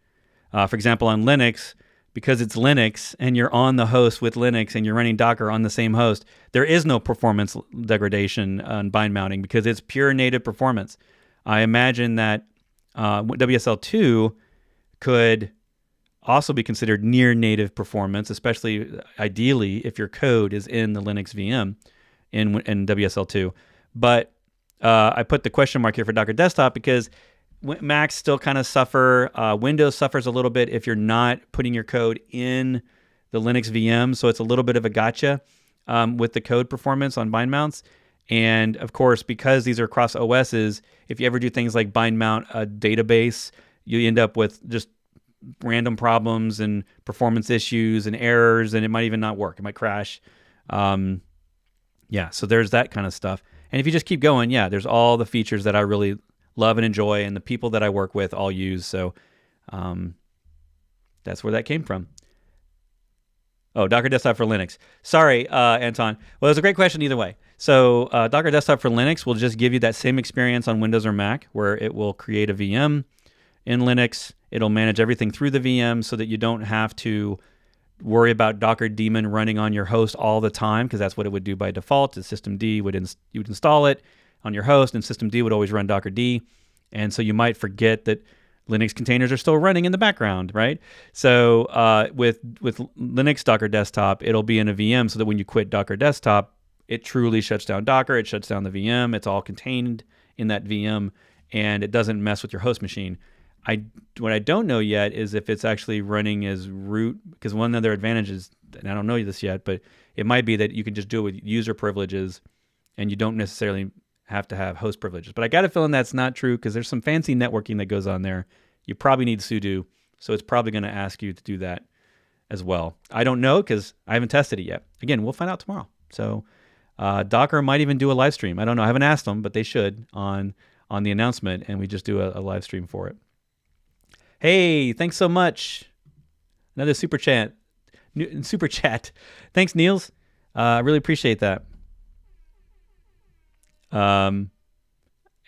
For example, on Linux, because it's Linux and you're on the host with Linux and you're running Docker on the same host, there is no performance degradation on bind mounting because it's pure native performance. I imagine that WSL2 could also be considered near native performance, especially ideally if your code is in the Linux VM in WSL2. But I put the question mark here for Docker Desktop because Macs still kind of suffer. Windows suffers a little bit if you're not putting your code in the Linux VM. So it's a little bit of a gotcha with the code performance on bind mounts. And of course, because these are across OSs, if you ever do things like bind mount a database, you end up with just random problems and performance issues and errors, and it might even not work. It might crash. So there's that kind of stuff. And if you just keep going, there's all the features that I really love and enjoy, and the people that I work with all use. So that's where that came from. Oh, Docker Desktop for Linux. Sorry, Anton. Well, it was a great question either way. So Docker Desktop for Linux will just give you that same experience on Windows or Mac, where it will create a VM in Linux. It'll manage everything through the VM so that you don't have to worry about Docker daemon running on your host all the time, because that's what it would do by default. The systemd you would install it on your host, and systemd would always run Dockerd. And so you might forget that Linux containers are still running in the background, right? So with Linux Docker Desktop, it'll be in a VM so that when you quit Docker Desktop, it truly shuts down Docker, it shuts down the VM, it's all contained in that VM, and it doesn't mess with your host machine. What I don't know yet is if it's actually running as root, because one of their advantages, and I don't know this yet, but it might be that you can just do it with user privileges and you don't necessarily have to have host privileges. But I got a feeling that's not true because there's some fancy networking that goes on there. You probably need sudo, so it's probably going to ask you to do that as well. I don't know because I haven't tested it yet. Again, we'll find out tomorrow. So Docker might even do a live stream. I don't know. I haven't asked them, but they should on the announcement, and we just do a live stream for it. Hey, thanks so much. Another super chat. Thanks, Niels. I really appreciate that. And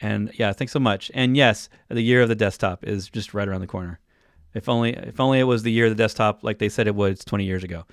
yeah, thanks so much. And yes, the year of the desktop is just right around the corner. If only it was the year of the desktop like they said it was 20 years ago.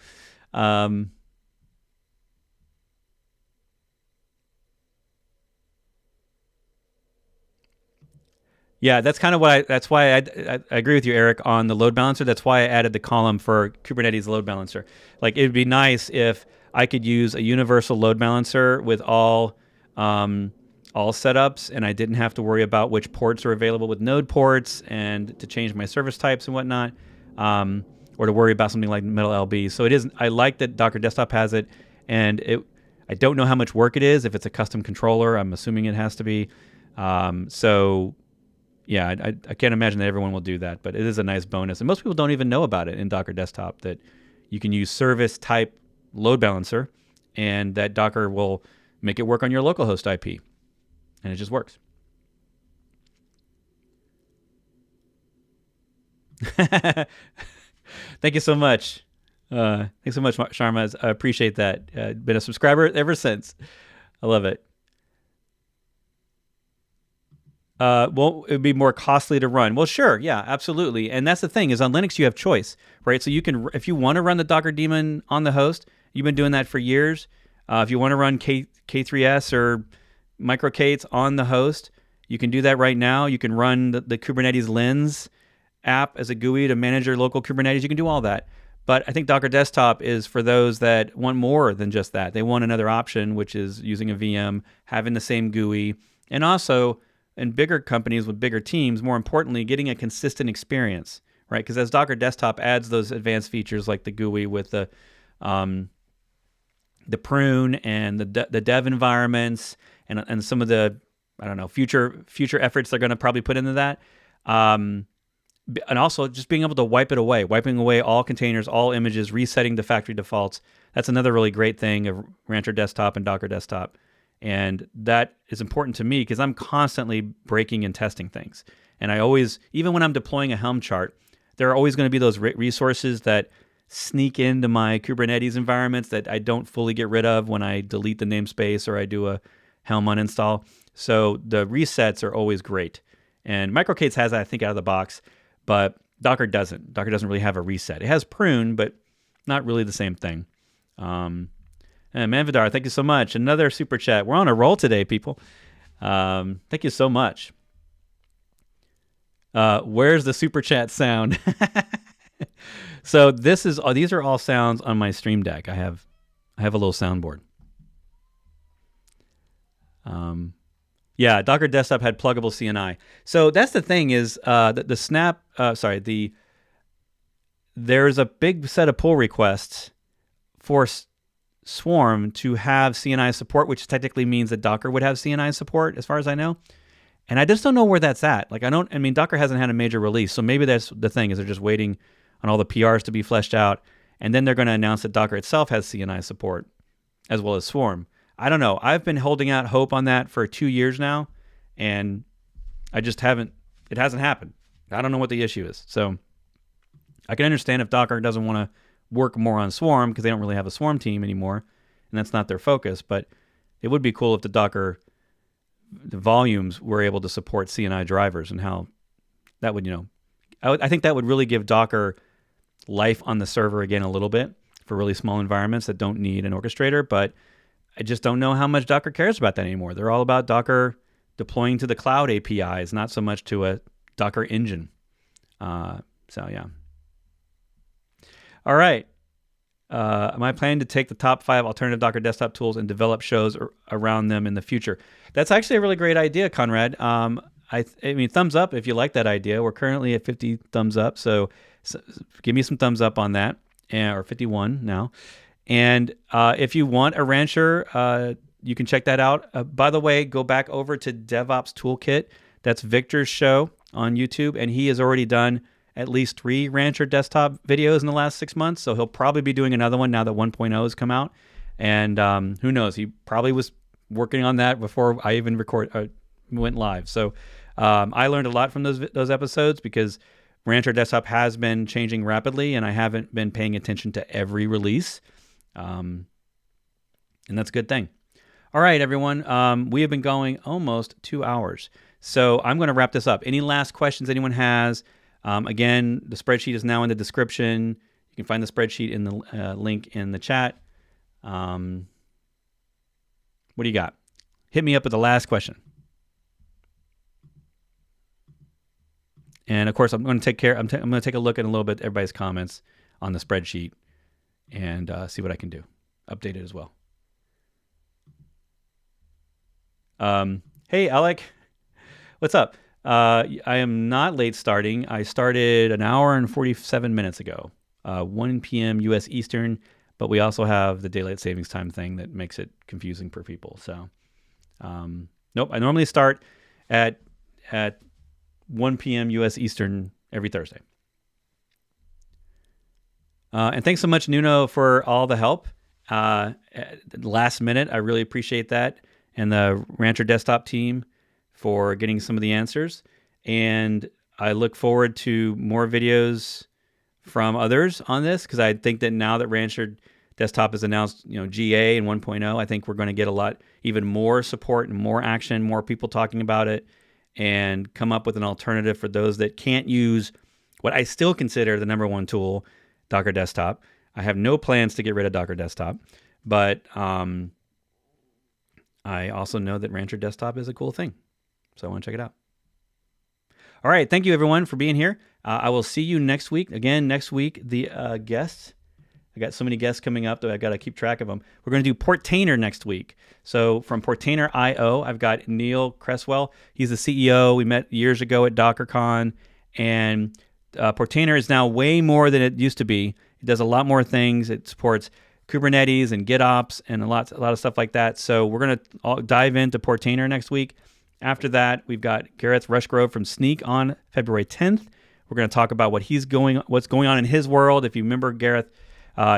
Yeah, that's kind of that's why I agree with you, Eric, on the load balancer. That's why I added the column for Kubernetes load balancer. Like, it'd be nice if I could use a universal load balancer with all setups, and I didn't have to worry about which ports are available with node ports and to change my service types and whatnot, or to worry about something like Metal LB. So I like that Docker Desktop has it, and I don't know how much work it is. If it's a custom controller, I'm assuming it has to be. Yeah, I can't imagine that everyone will do that, but it is a nice bonus. And most people don't even know about it in Docker Desktop, that you can use service type load balancer and that Docker will make it work on your localhost IP. And it just works. Thank you so much. Thanks so much, Sharma. I appreciate that. Been a subscriber ever since. I love it. Well, it would be more costly to run. Well, sure, yeah, absolutely. And that's the thing, is on Linux you have choice, right? So you can, if you want to run the Docker daemon on the host, you've been doing that for years. If you want to run K3s or microK8s on the host, you can do that right now. You can run the Kubernetes Lens app as a GUI to manage your local Kubernetes. You can do all that. But I think Docker Desktop is for those that want more than just that. They want another option, which is using a VM, having the same GUI, and also, in bigger companies with bigger teams, more importantly, getting a consistent experience, right? Because as Docker Desktop adds those advanced features like the GUI with the prune and the dev environments and some of the, I don't know, future efforts they're going to probably put into that, and also just being able to wiping away all containers, all images, resetting the factory defaults. That's another really great thing of Rancher Desktop and Docker Desktop. And that is important to me because I'm constantly breaking and testing things. And I always, even when I'm deploying a Helm chart, there are always going to be those resources that sneak into my Kubernetes environments that I don't fully get rid of when I delete the namespace or I do a Helm uninstall. So the resets are always great. And MicroK8s has that, I think, out of the box, but Docker doesn't. Docker doesn't really have a reset. It has prune, but not really the same thing. And Manvidar, thank you so much. Another super chat. We're on a roll today, people. Thank you so much. Where's the super chat sound? So these are all sounds on my Stream Deck. I have a little soundboard. Yeah, Docker Desktop had pluggable CNI. So that's the thing is there's a big set of pull requests for Swarm to have CNI support, which technically means that Docker would have CNI support, as far as I know. And I just don't know where that's at. Docker hasn't had a major release, so maybe that's the thing, is they're just waiting on all the PRs to be fleshed out, and then they're going to announce that Docker itself has CNI support, as well as Swarm. I don't know. I've been holding out hope on that for 2 years now, and it hasn't happened. I don't know what the issue is. So I can understand if Docker doesn't want to work more on Swarm because they don't really have a Swarm team anymore, and that's not their focus, but it would be cool if the volumes were able to support CNI drivers, and how that would, I think that would really give Docker life on the server again a little bit for really small environments that don't need an orchestrator, but I just don't know how much Docker cares about that anymore. They're all about Docker deploying to the cloud APIs, not so much to a Docker engine. So yeah. All right. Am I planning to take the top 5 alternative Docker desktop tools and develop shows around them in the future? That's actually a really great idea, Conrad. I mean, thumbs up if you like that idea. We're currently at 50 thumbs up, so give me some thumbs up on that, or 51 now. And if you want a Rancher, you can check that out. By the way, go back over to DevOps Toolkit. That's Victor's show on YouTube, and he has already done at least 3 Rancher desktop videos in the last 6 months, so he'll probably be doing another one now that 1.0 has come out. And who knows? He probably was working on that before I even went live. So I learned a lot from those episodes, because Rancher desktop has been changing rapidly, and I haven't been paying attention to every release. And that's a good thing. All right, everyone. We have been going almost 2 hours. So I'm going to wrap this up. Any last questions anyone has? Again, the spreadsheet is now in the description. You can find the spreadsheet in the link in the chat. What do you got? Hit me up with the last question. And of course, I'm going to I'm going to take a look at a little bit everybody's comments on the spreadsheet and see what I can do. Update it as well. Hey, Alec, what's up? I am not late starting. I started an hour and 47 minutes ago, 1 p.m. U.S. Eastern, but we also have the daylight savings time thing that makes it confusing for people. So, nope, I normally start at 1 p.m. U.S. Eastern every Thursday. And thanks so much, Nuno, for all the help. Last minute, I really appreciate that. And the Rancher desktop team for getting some of the answers. And I look forward to more videos from others on this, because I think that now that Rancher desktop has announced, GA and 1.0, I think we're going to get even more support and more action, more people talking about it, and come up with an alternative for those that can't use what I still consider the number one tool, Docker Desktop. I have no plans to get rid of Docker Desktop, but I also know that Rancher Desktop is a cool thing, so I want to check it out. All right, thank you everyone for being here. I will see you next week. Again, next week, the guests. I got so many guests coming up that I got to keep track of them. We're going to do Portainer next week. So from Portainer.io, I've got Neil Cresswell. He's the CEO. We met years ago at DockerCon, and Portainer is now way more than it used to be. It does a lot more things. It supports Kubernetes and GitOps and a lot of stuff like that. So we're going to dive into Portainer next week. After that, we've got Gareth Rushgrove from Sneak on February 10th. We're going to talk about what's going on in his world. If you remember Gareth,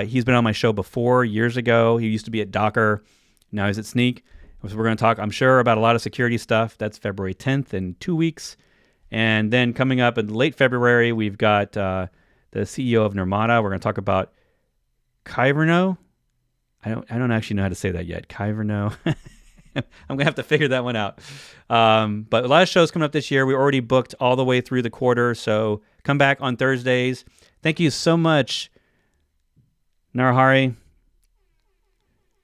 he's been on my show before years ago. He used to be at Docker. Now he's at Sneak. So we're going to talk, I'm sure, about a lot of security stuff. That's February 10th in 2 weeks. And then coming up in late February, we've got the CEO of Nirmata. We're going to talk about Kyverno. I don't actually know how to say that yet. Kyverno. I'm going to have to figure that one out. But a lot of shows coming up this year. We already booked all the way through the quarter, so come back on Thursdays. Thank you so much, Narahari.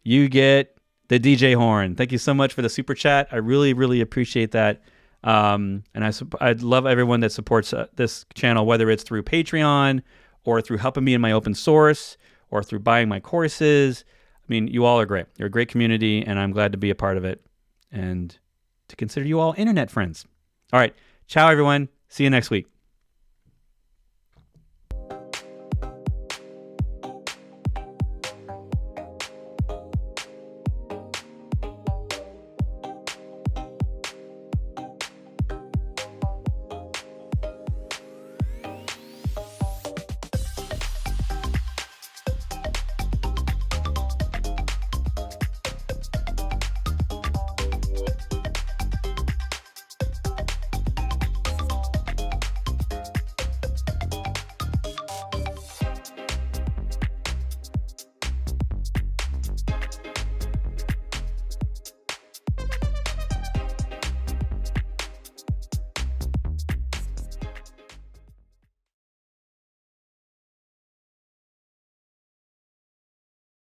You get the DJ horn. Thank you so much for the super chat. I really, really appreciate that. And I'd love everyone that supports this channel, whether it's through Patreon or through helping me in my open source or through buying my courses. I mean, you all are great. You're a great community, and I'm glad to be a part of it and to consider you all internet friends. All right. Ciao, everyone. See you next week.